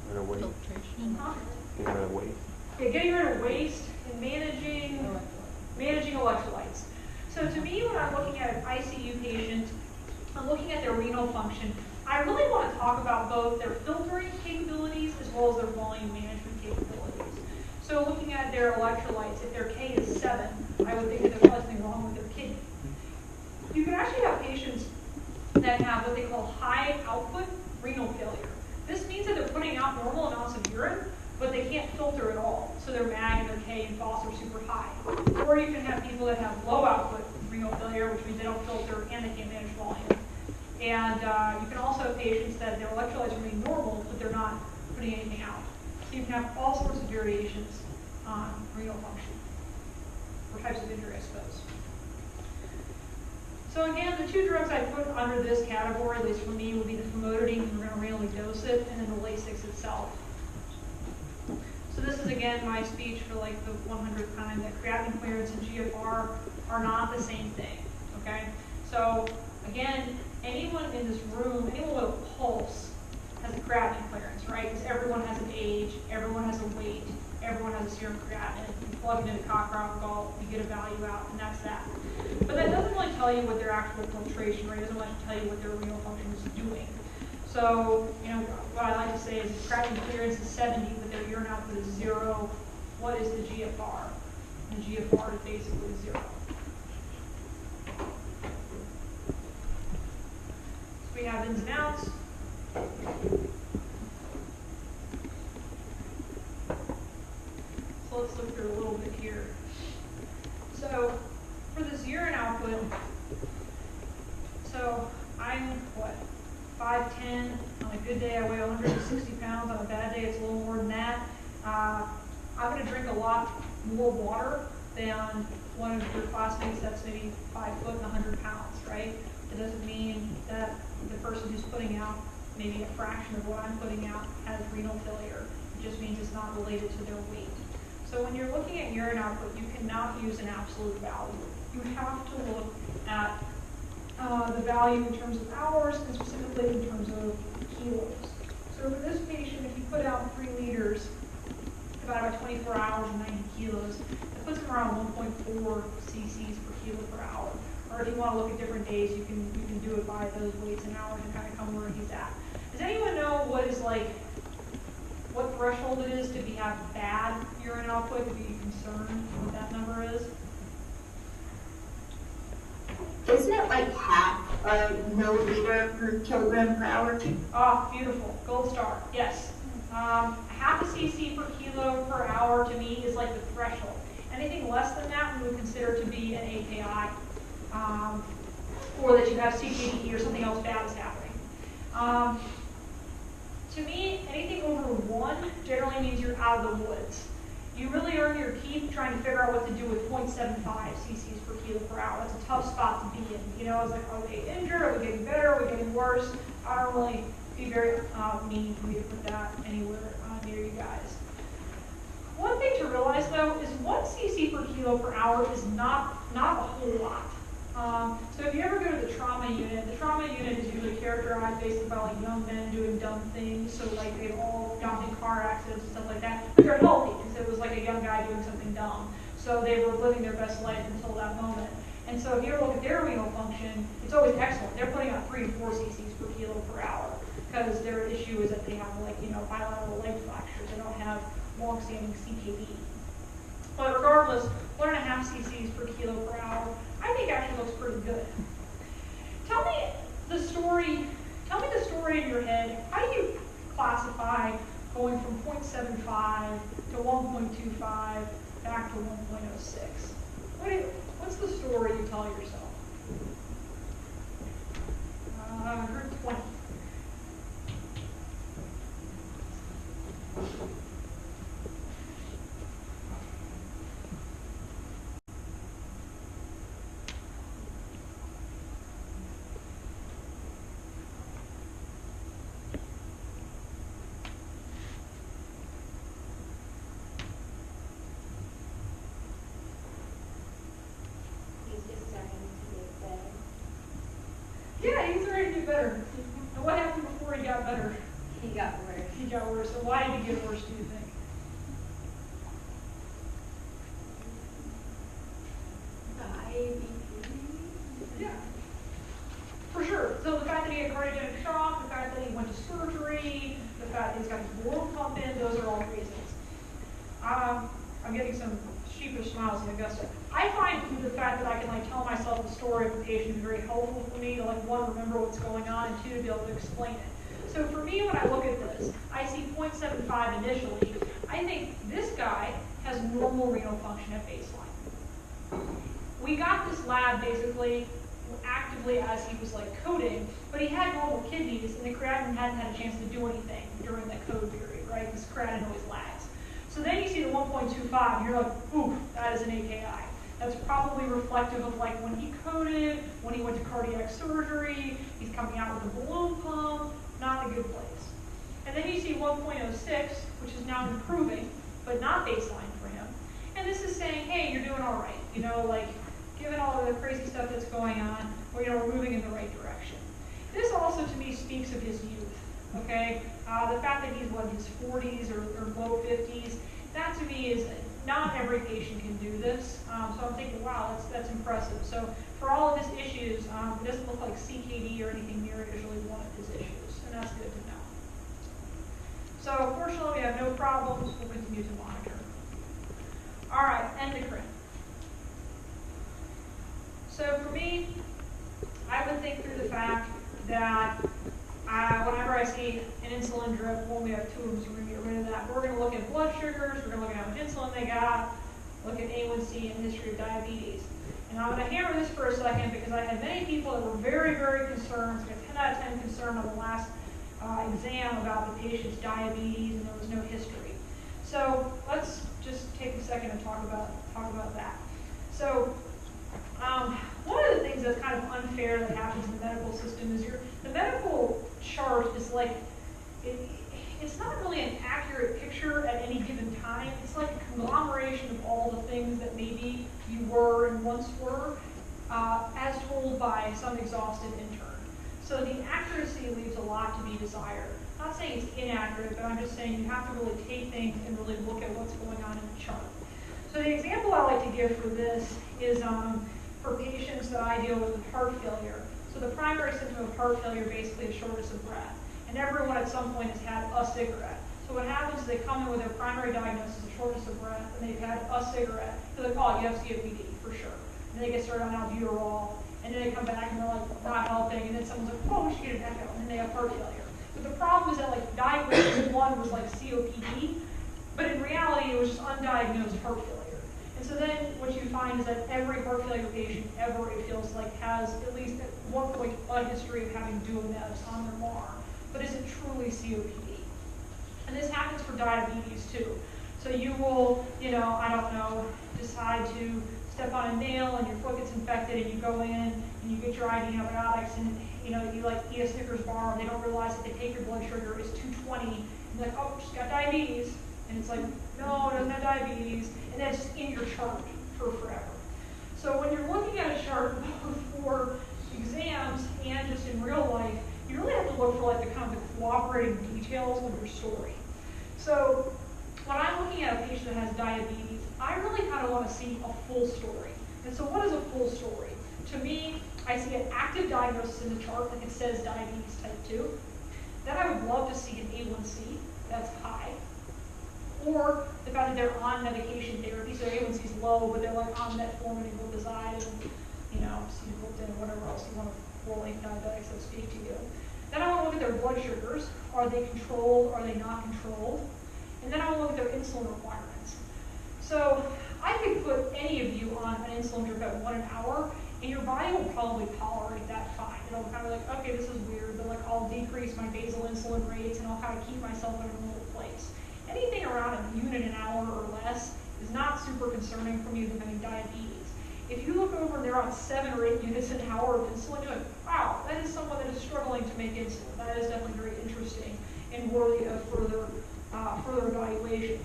Rid of waste. Filtration. Huh? Getting rid of waste. Yeah, getting rid of waste and managing electrolytes. So to me, when I'm looking at an ICU patient, I'm looking at their renal function. I really want to talk about both their filtering capabilities as well as their volume management capabilities. So looking at their electrolytes, if their K is 7, I would think that there's something wrong with their kidney. You can actually have patients that have what they call high output renal failure. This means that they're putting out normal amounts of urine, but they can't filter at all. So their MAG and their K and phos are super high. Or you can have people that have low output renal failure, which means they don't filter and they can't manage volume. And you can also have patients that their electrolytes remain normal, but they're not putting anything out. So you can have all sorts of variations on renal function, or types of injury, I suppose. So again, the 2 drugs I put under this category, at least for me, would be the famotidine, and we're going to renally dose it, and then the Lasix itself. So this is again my speech for like the 100th time that creatinine clearance and GFR are not the same thing. Okay, so again, anyone in this room, anyone with a pulse has a creatinine clearance, right? Because everyone has an age, everyone has a weight, everyone has a serum creatinine. You plug it into Cochrane Galt, you get a value out, and that's that. But that doesn't really tell you what their actual filtration rate is. It doesn't really tell you what their renal function is doing. So, you know, what I like to say is if creatinine clearance is 70, but their urine output is 0, what is the GFR? And the GFR is basically 0. So we have ins and outs. So let's look through a little bit here. So for this urine output, so I'm what? 5'10", on a good day I weigh 160 pounds, on a bad day it's a little more than that. I'm going to drink a lot more water than one of your classmates that's maybe 5 foot and 100 pounds, right? It doesn't mean that the person who's putting out maybe a fraction of what I'm putting out has renal failure. It just means it's not related to their weight. So when you're looking at urine output, you cannot use an absolute value. You have to look at the value in terms of hours and specifically in terms of kilos. So for this patient, if you put out 3 liters, about 24 hours and 90 kilos, that puts him around 1.4 cc's per kilo per hour. Or if you want to look at different days, you can do it by those weights and hours and kind of come where he's at. Does anyone know what threshold it is to have bad urine output, to be concerned what that number is? Isn't it like half a milliliter per kilogram per hour? Ah, beautiful. Gold star. Yes. Half a cc per kilo per hour to me is like the threshold. Anything less than that we would consider to be an AKI, or that you have CKD or something else bad is happening. To me, anything over 1 generally means you're out of the woods. You really earn your keep trying to figure out what to do with 0.75 cc's per kilo per hour. That's a tough spot to be in. You know, it's like, are they injured? Are we getting better? Are we getting worse? I don't really be very mean for me to put that anywhere near you guys. One thing to realize though is 1 cc per kilo per hour is not a whole lot. So if you ever go to the trauma unit is usually characterized basically by like young men doing dumb things. So like they've all gotten in car accidents and stuff like that, but they're healthy because it was like a young guy doing something dumb. So they were living their best life until that moment. And so if you ever look at their renal function, it's always excellent. They're putting out 3 to 4 cc's per kilo per hour because their issue is that they have like, bilateral leg fractures. They don't have long-standing CKD. But regardless, 1.5 cc's per kilo per hour, I think actually looks pretty good. Tell me the story in your head. How do you classify going from 0.75 to 1.25 back to 1.06? What's the story you tell yourself? Group 20. better. And what happened before he got better? He got worse. He got worse. So why did he get worse, do you think? Yeah. For sure. So the fact that he had cardiogenic shock, the fact that he went to surgery, the fact that he's got his balloon pump in, those are all reasons. I'm getting some sheepish smiles in Augusta. I find the fact that I can like tell myself the story of the patient is very helpful for me to like one, remember what's going on, and two, to be able to explain it. So for me, when I look at this, I see 0.75 initially. I think this guy has normal renal function at baseline. We got this lab basically actively as he was like coding, but he had normal kidneys and the creatinine hadn't had a chance to do anything during that code period, right? Because creatinine always lags. So then you see the 1.25 and you're like, oof, that is an AKI. That's probably reflective of like when he coded, when he went to cardiac surgery, he's coming out with a balloon pump, not in a good place. And then you see 1.06, which is now improving, but not baseline for him. And this is saying, hey, you're doing all right. You know, like, given all of the crazy stuff that's going on, we're moving in the right direction. This also, to me, speaks of his youth, okay? The fact that he's, in his 40s or low 50s, that to me is, not every patient can do this. So I'm thinking, wow, that's impressive. So for all of his issues, it doesn't look like CKD or anything near it is really one of his issues, and that's good to know. So fortunately, we have no problems. We'll continue to monitor. All right, endocrine. So for me, I would think through the fact that whenever I see an insulin drip, well, we have two of them, so we're going to get rid of that. We're going to look at blood sugars, we're going to look at how much insulin they got, look at A1C and history of diabetes. And I'm going to hammer this for a second because I had many people that were very, very concerned, like a 10 out of 10 concern on the last exam about the patient's diabetes, and there was no history. So let's just take a second and talk about that. So one of the things that's kind of unfair that happens in the medical system is the medical chart is like, it's not really an accurate picture at any given time. It's like a conglomeration of all the things that maybe you were and once were, as told by some exhausted intern. So the accuracy leaves a lot to be desired. I'm not saying it's inaccurate, but I'm just saying you have to really take things and really look at what's going on in the chart. So the example I like to give for this is for patients that I deal with heart failure. So the primary symptom of heart failure basically is shortness of breath. And everyone at some point has had a cigarette. So what happens is they come in with their primary diagnosis of shortness of breath, and they've had a cigarette. So they're like, oh, you have COPD, for sure. And they get started on albuterol, and then they come back and they're like, not helping, and then someone's like, oh, we should get an echo, and then they have heart failure. But the problem is that like diagnosis one was like COPD, but in reality it was just undiagnosed heart failure. And so then what you find is that every heart failure patient ever, it feels like, has at least at one point a history of having dual meds on their MAR. But is it truly COPD? And this happens for diabetes too. So you will, I don't know, decide to step on a nail and your foot gets infected and you go in and you get your IV antibiotics and you like eat a Snickers bar and they don't realize that they take your blood sugar is 220 and they're like, oh, she's got diabetes. And it's like, no, it doesn't have diabetes. And that's just in your chart for forever. So when you're looking at a chart both for exams and just in real life, you really have to look for like the kind of the cooperating details of your story. So when I'm looking at a patient that has diabetes, I really kind of want to see a full story. And so what is a full story? To me, I see an active diagnosis in the chart, like it says diabetes type 2. Then I would love to see an A1C that's high. Or the fact that they're on medication therapy, so their A1C is low, but they're like on metformin and glipizide and, sitagliptin and whatever else you want to full-length diabetics that speak to you. Then I want to look at their blood sugars. Are they controlled? Are they not controlled? And then I want to look at their insulin requirements. So I could put any of you on an insulin drip at 1 hour, and your body will probably tolerate that fine. It'll kind of like, okay, this is weird, but like I'll decrease my basal insulin rates and I'll kind of keep myself in a normal place. Anything around a unit an hour or less is not super concerning for me with having diabetes. If you look over and they're on 7 or 8 units an hour of insulin, you're like, wow, that is someone that is struggling to make insulin. That is definitely very interesting and worthy of further evaluation.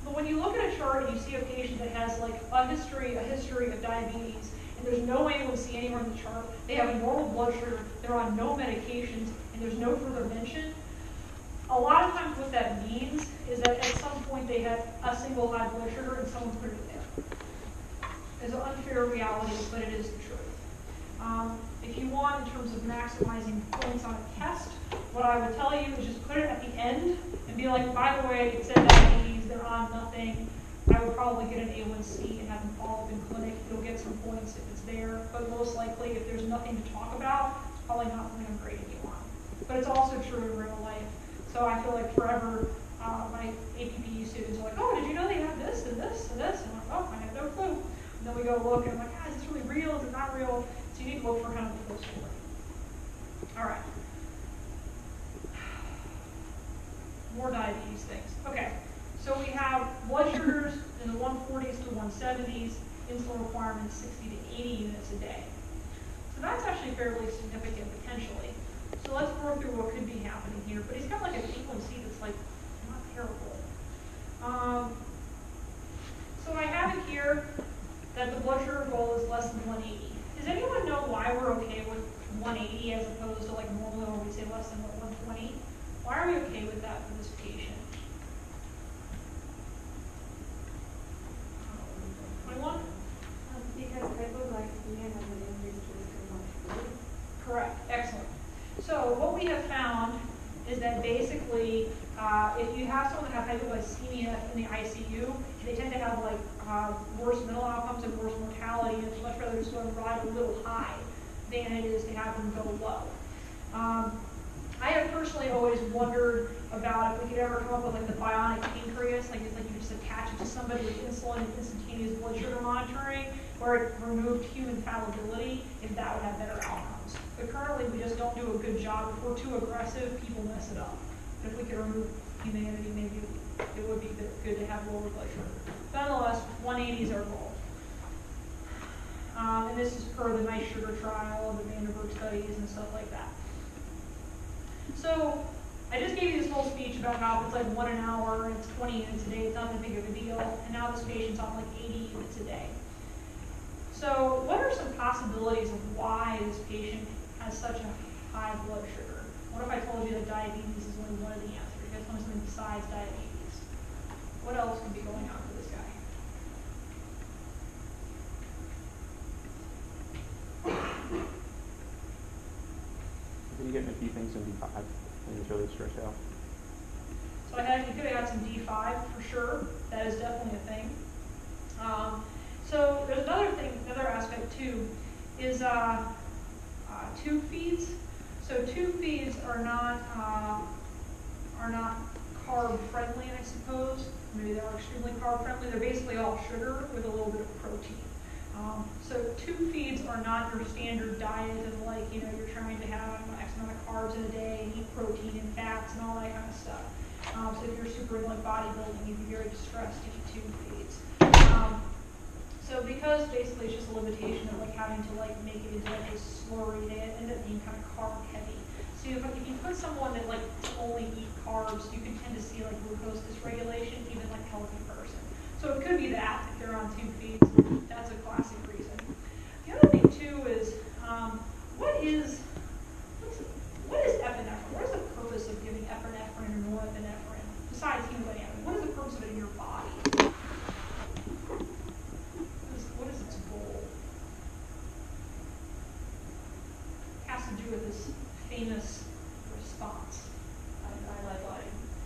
But when you look at a chart and you see a patient that has like a history of diabetes, and there's no A1C anywhere in the chart, they have a normal blood sugar, they're on no medications, and there's no further mention, a lot of times what that means is that at some point they had a single high blood sugar and someone put it there. It's an unfair reality, but it is the truth. If you want, in terms of maximizing points on a test, what I would tell you is just put it at the end and be like, by the way, it said diabetes, they're on nothing. I would probably get an A1C and have them follow up in clinic. You'll get some points if it's there, but most likely if there's nothing to talk about, it's probably not something I'm grading you on. But it's also true in real life. So I feel like forever, my APPU students are like, oh, did you know they have this and this and this? And I'm like, oh, I have no clue. And then we go look and I'm like, is this really real? Is it not real? So you need to look for kind of the full story. All right. More diabetes things. Okay, so we have blood sugars in the 140s to 170s, insulin requirements 60 to 80 units a day. So that's actually fairly significant potentially. So let's work through what could be happening here. But he's got like an A1C that's like not terrible. So I have it here that the blood sugar goal is less than 180. Does anyone know why we're okay with 180 as opposed to like normally when we say less than 120? Why are we okay with that for this patient? 21? Because hypoglycemia has an increased risk of mortality. Correct. Excellent. So what we have found is that basically, if you have someone that has hypoglycemia in the ICU, they tend to have like worse mental outcomes and worse mortality, and it's much rather just go and ride a little high than it is to have them go low. I have personally always wondered about if we could ever come up with like the bionic pancreas, like it's like you just attach it to somebody with insulin and instantaneous blood sugar monitoring, where it removed human fallibility, if that would have better outcomes. But currently we just don't do a good job. If we're too aggressive, people mess it up. But if we could remove humanity, maybe it would be good to have lower blood sugar. Nonetheless, 180 is our goal. And this is per the nice sugar trial and the Vanderbilt studies and stuff like that. So I just gave you this whole speech about how it's like 1 an hour and it's 20 units a day, it's not that big of a deal, and now this patient's on like 80 units a day. So what are some possibilities of why this patient has such a high blood sugar? What if I told you that diabetes is only one of the answers? You guys want something besides diabetes? What else could be going on for this guy? You're getting a few things in D5 when he's really stressed out. So you could have got some D5 for sure. That is definitely a thing. So there's another thing, another aspect too, is tube feeds. So tube feeds are not carb friendly, I suppose. Maybe they're extremely carb friendly. They're basically all sugar with a little bit of protein. So tube feeds are not your standard diet of like, you know, you're trying to have X amount of carbs in a day and eat protein and fats and all that kind of stuff. So if you're super into like bodybuilding, you'd be very distressed to eat tube feeds. So because basically it's just a limitation of like having to like make it into like this slurry, they end up being kind of carb heavy. So if you put someone that like only eat carbs, you can tend to see like glucose dysregulation, even like a healthy person. So it could be that if they're on tube feeds, that's a classic reason. The other thing too is what is epinephrine? What is the purpose of giving epinephrine or norepinephrine besides hemodynamic? What is the purpose of it in your body? What is its goal? It has to do with this famous response.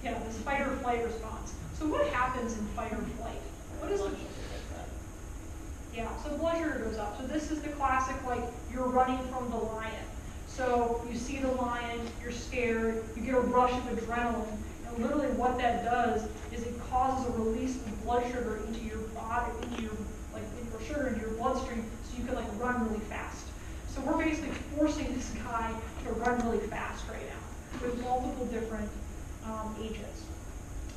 Yeah, this fight or flight response. So what happens in fight or flight? What is it? Yeah, so blood sugar goes up. So this is the classic, like, you're running from the lion. So you see the lion, you're scared, you get a rush of adrenaline, and literally what that does is it causes a release of blood sugar into your body, into your sugar into your bloodstream, so you can like run really fast. So we're basically forcing this guy to run really fast right now with multiple different agents.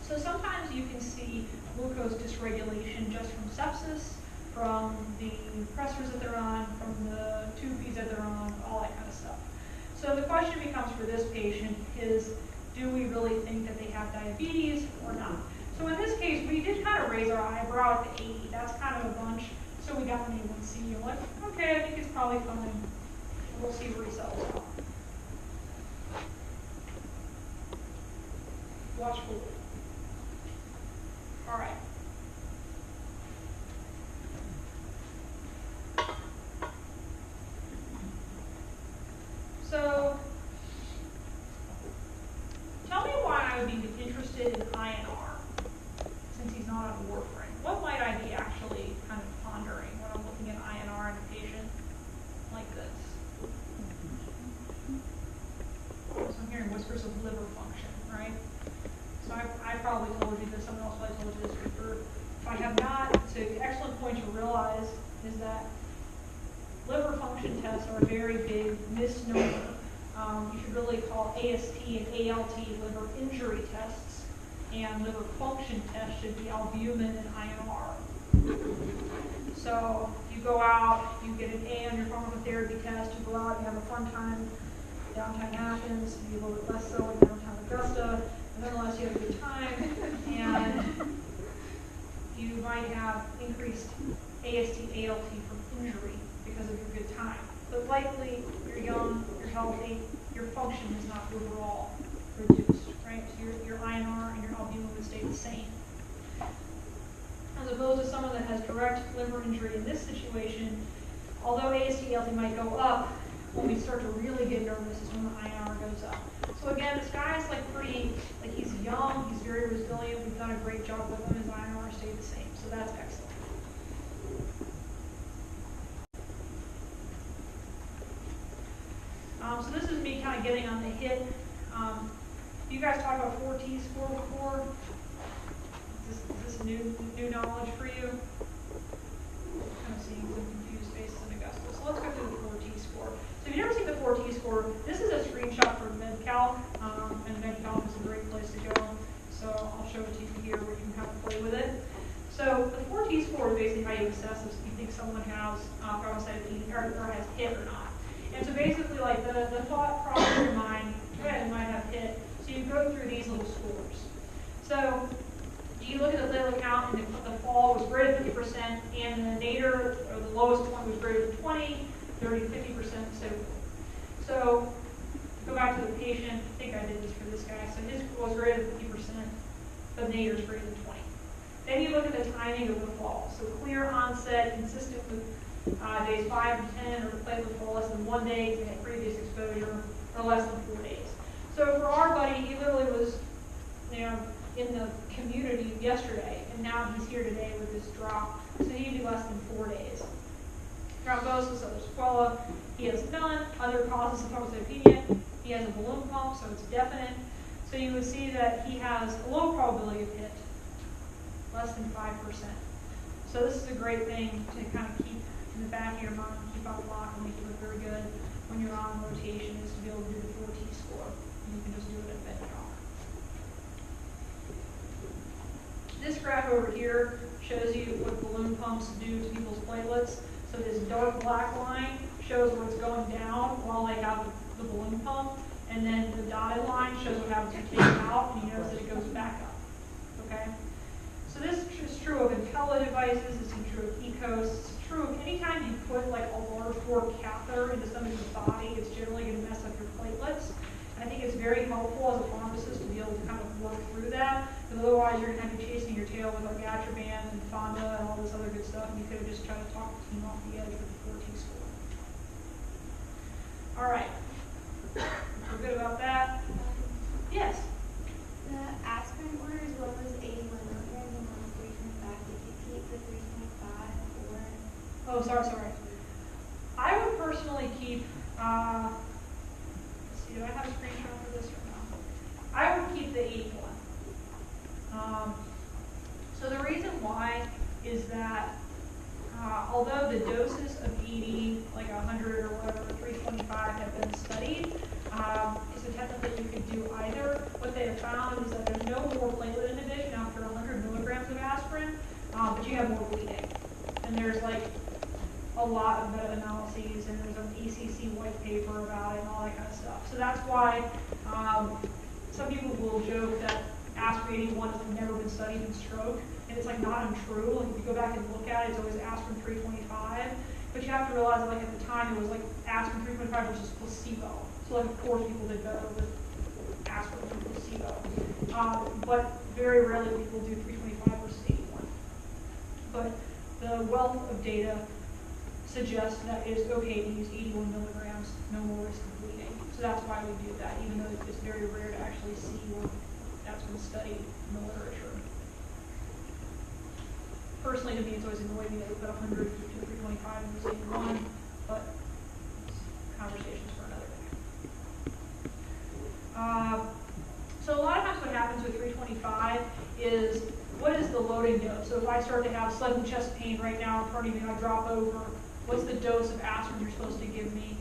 So sometimes you can see glucose dysregulation just from sepsis, from the pressors that they're on, from the tube feeds that they're on, all that kind of stuff. So the question becomes for this patient is, do we really think that they have diabetes or not? So in this case, we did kind of raise our eyebrow at the 80. That's kind of a bunch. So we got an A1C, and like, okay, I think it's probably fine. We'll see where he settles out. Watchful. All right. So, tell me why I would be interested in INR, since he's not on warfarin. What might I be actually kind of pondering when I'm looking at INR in a patient like this? So I'm hearing whispers of liver function, right? So I probably told you this, someone else probably told you this before. If I have not, so the excellent point to realize is that liver function tests are a very big misnomer. You should really call AST and ALT liver injury tests, and liver function tests should be albumin and INR. So you go out, you get an A on your pharmacotherapy test, you go out, you have a fun time, downtown Athens, maybe a little bit less so in downtown Augusta, but nonetheless you have a good time, and you might have increased AST, ALT from injury because of your good time. But likely, you're young, you're healthy, your function is not overall reduced, right? So your INR and your albumin would stay the same. As opposed to someone that has direct liver injury in this situation, although AST, ALT might go up, when we start to really get nervous is when the INR goes up. So again, this guy is he's young, he's very resilient, we've done a great job with him, his INR stayed the same, so that's excellent. So this is me kind of getting on the hit. You guys talked about 4T score before. Is this new knowledge for you? Kind of seeing some confused faces in Augusta. So let's go through the 4T score. So if you've never seen the 4T score, this is a screenshot from MedCal, and MedCal is a great place to go. So I'll show it to you here where you can kind of play with it. So the 4T score is basically how you assess if you think someone has thrombocytopenia or has HIT or not. And so basically, like the thought process in your mind, you might have HIT. So you go through these little scores. So you look at the platelet count, and the fall was greater than 50%, and the nadir, or the lowest point, was greater than 20, 30 to 50%, so forth. So go back to the patient. I think I did this for this guy. So his was greater than 50%, the nadir is greater than 20. Then you look at the timing of the fall. So clear onset, consistent with days 5 and 10, or the platelet fall less than 1 day to previous exposure, or less than 4 days. So for our buddy, he literally was, in the community yesterday, and now he's here today with this drop. So he'd be less than 4 days. Thrombosis, other sequela, he has none. Other causes of thrombocytopenia, he has a balloon pump, so it's definite. So you would see that he has a low probability of HIT, less than 5%. So this is a great thing to kind of keep in the back of your mind, keep on lock, and make you look very good when you're on rotation, is to be able to do the 4T score. And you can just do it at MedCal. This graph over here shows you what balloon pumps do to people's platelets. So this dark black line shows where it's going down while they have the balloon pump, and then the dotted line shows what happens when you take it out, and you notice that it goes back up. Okay? So this is true of Impella devices, this is true of ECOS, it's true of anytime you put like a large bore catheter into somebody's body, it's generally going to mess up your platelets. And I think it's very helpful as a pharmacist to be able to kind of work through that, because otherwise you're going to have to be chasing your tail with like Atroban and Fonda and all this other good stuff, and you could have just tried to talk the team off the edge with the 4T score. All right, we're good about that? Yes? The aspirin orders, what was 81 milligrams and what was 325? Did you keep the 325 or? Oh, sorry. I would personally keep, let's see, do I have a screenshot for this or no? I would keep the 81. So the reason why is that although the doses of 80, like 100 or whatever, 325 have been studied, so technically you could do either. What they have found is that there's no more platelet inhibition after 100 milligrams of aspirin, but you have more bleeding. And there's like a lot of meta-analyses, and there's an ECC white paper about it and all that kind of stuff. So that's why some people will joke that aspirin 81 has never been studied in stroke, and and it's like not untrue. Like if you go back and look at it, it's always aspirin 325. But you have to realize that like at the time it was like aspirin 325 versus placebo. So like of course people did better with aspirin than placebo. But very rarely people do 325 versus 81. But the wealth of data suggests that it is okay to use 81 milligrams, no more risk of bleeding. So that's why we do that, even though it's very rare to actually see where that's been studied in the literature. Personally, to me, it's always annoyed me that we put 100 to 325 and use 81, but conversations for another day. So a lot of times what happens with 325 is, what is the loading dose? So if I start to have sudden chest pain right now in front of me and I drop over, what's the dose of aspirin you're supposed to give me?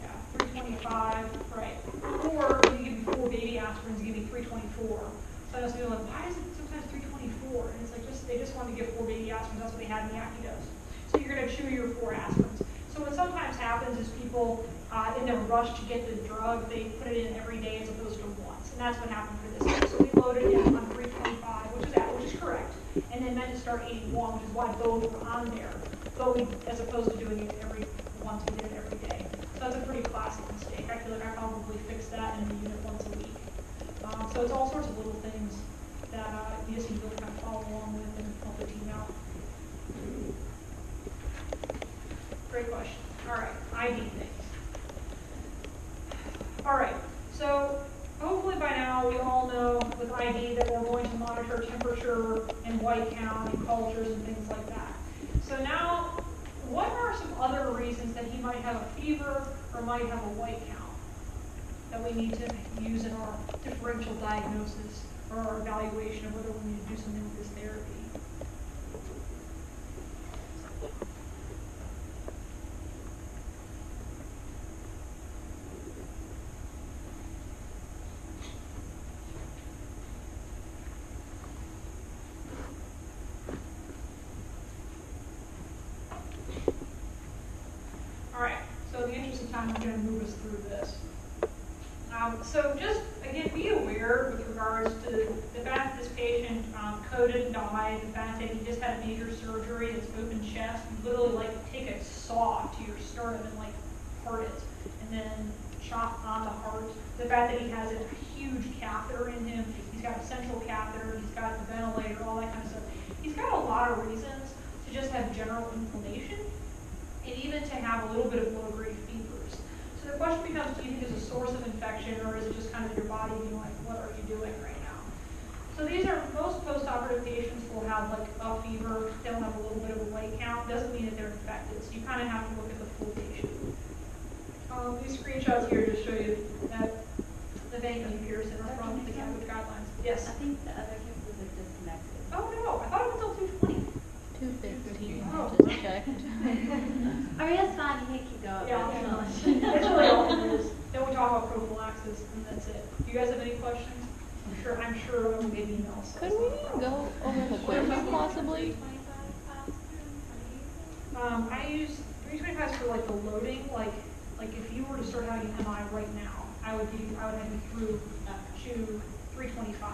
Yeah, 325, right. Or you give me 4 baby aspirins, give me 324. So I was like, why is it sometimes 324? And it's like, they just wanted to give 4 baby aspirins, that's what they had in the acne dose. So you're gonna chew your 4 aspirins. So what sometimes happens is people, in their rush to get the drug, they put it in every day as opposed to once. And that's what happened for this one. So we loaded it on 325, which is correct. And then meant to start 81, which is why both were on there. But as opposed to doing it once, we did it every day. So that's a pretty classic mistake. I feel like I probably fixed that in the unit once a week. So it's all sorts of little things that you just need to really kind of follow along with and help the team out. Great question. All right, ID things. All right, so hopefully by now we all know with ID that we're going to monitor temperature and white count and cultures and things like that. So now, what are some other reasons that he might have a fever or might have a white count that we need to use in our differential diagnosis or our evaluation of whether we need to do something with this therapy? So in the interest of time, I'm going to move us through this. So just, again, be aware with regards to the fact that this patient coded and died, the fact that he just had a major surgery, it's open chest, you literally like take a saw to your sternum and like part it, and then chop on the heart. The fact that he has a huge catheter in him, he's got a central catheter, he's got the ventilator, all that kind of stuff. He's got a lot of reasons to just have general inflammation, and even to have a little bit of low-grade fevers. So the question becomes, do you think it's a source of infection, or is it just kind of your body being like, what are you doing right now? So these are, most post-operative patients will have like a fever, they'll have a little bit of a white count, doesn't mean that they're infected, so you kind of have to look at the full patient. These screenshots here just show you that the vein appears in our front of the CABG guidelines. Yes? I think the other cases are disconnected. Oh no, I thought it was until 220. 215, Oh. I just checked. I mean, that's fine, you can keep going. Yeah, it's really all it is. Then we talk about prophylaxis, and that's it. Do you guys have any questions? I'm sure I will get emails. Could we go over the quiz possibly? I use 325s for like the loading, like if you were to start having an MI right now, I would have you through to 325,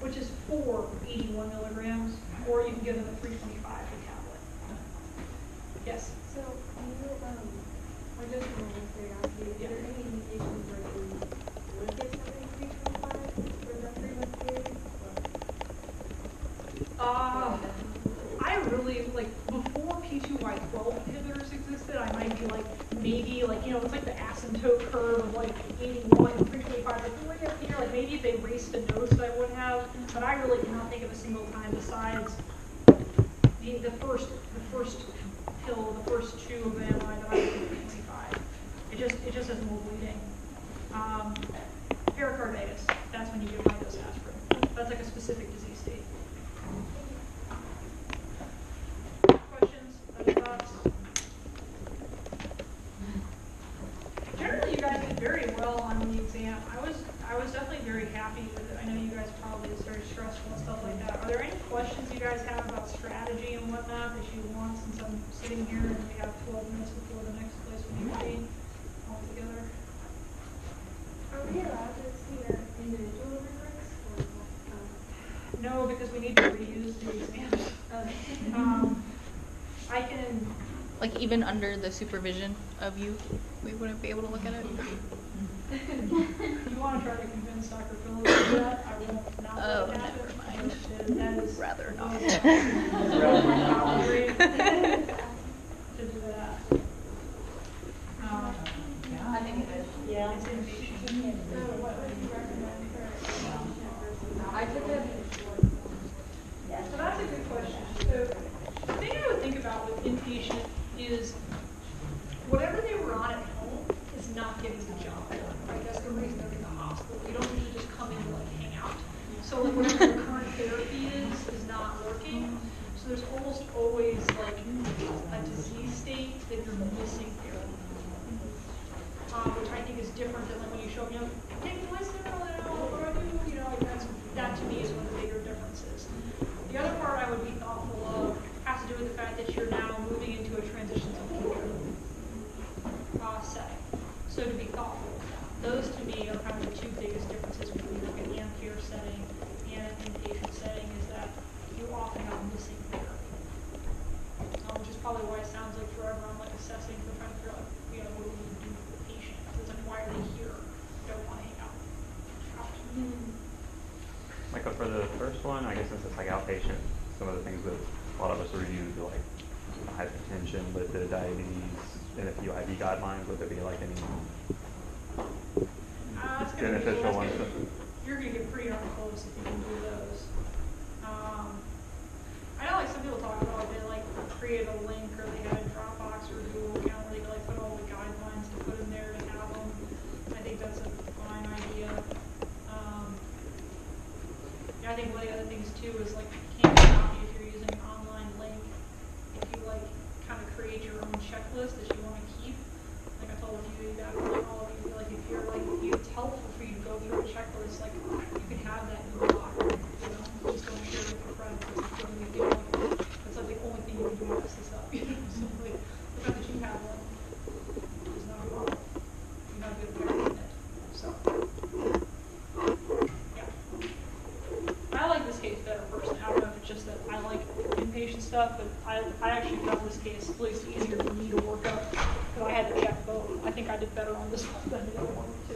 which is 4 81 milligrams, or you can give them a 325 per tablet. Yes? So, I just want to curiosity, is there any indications where you would get something 325 for the 3-month period? I really, like, before P2Y12 inhibitors existed, I might be like, maybe, like, you know, it's like the asymptote curve of like 81 and 325, like, way up here, like, maybe if they raced a dose I would have, but I really cannot think of a single time besides the first pill, the first chew of the MI that I was at 325. It just has more bleeding. Pericarditis, that's when you give high-dose aspirin. That's like a specific disease state. Questions? Other thoughts? Generally, you guys did very well on the exam. I was definitely very happy with it. I know you guys probably is very stressful and stuff like that. Are there any questions you guys have about strategy and whatnot that you want, since I'm sitting here and we have 12 minutes before the next place we need to be all together? Are we allowed to see a we need to reuse the exams. I can, Like even under the supervision of you, we wouldn't be able to look at it? if you want to try to convince Dr. Phillips to do that, I won't not Oh, let it happen. never mind. That is. Rather not. To do that. I think it is. Yeah, it's inpatient. So what would you recommend for inpatient versus I took it. So that's a good question. So the thing I would think about with inpatient is whatever they were on at home is not getting the job done, right? That's the reason they're in the hospital. You don't usually just come in to like hang out. So like whatever your current therapy is not working. So there's almost always like a disease state that you're missing therapy. Which I think is different than like when you show up, you know, take the list now, what do I do? You know, like that to me is one of the bigger differences. The other part I would be thoughtful of has to do with the fact that you're now moving into a transition to care setting. So to be thoughtful of that. Those to me are kind of the two biggest differences between like an EM care setting and an inpatient setting is that you often are missing therapy. Which is probably why it sounds like forever I'm like assessing for trying to figure out, you know, what do we need to do for the patient? It's like, why are they here? They don't want to hang out. Like for the first one, I guess since it's like outpatient, some of the things that a lot of us reviewed, like hypertension, lipid, diabetes, and a few IV guidelines. Would there be like any beneficial ones? You're going to get pretty darn close if you can do those. I know like some people talk about they like create a link or they had a Dropbox or a Google account where they could like put all the guidelines to put in there to have them. I think that's a fine idea. Yeah, I think one of the other things too is like you can't copy if you're using an online link. If you like kind of create your own checklist that you want to keep. Like I told you that all of you, like if you're like it's helpful for you to go through a checklist, like you can have that in your locker, you know, just don't share it with your friends. It's like the only thing you can do to mess this up. You know, so like the fact that you have one is not a problem. You're not good at it. So yeah. I like this case better personally. I don't know if it's just that I like inpatient stuff, but I actually found this case at least easier for me to work up because I had to check both. I think I did better on this one than the other one too.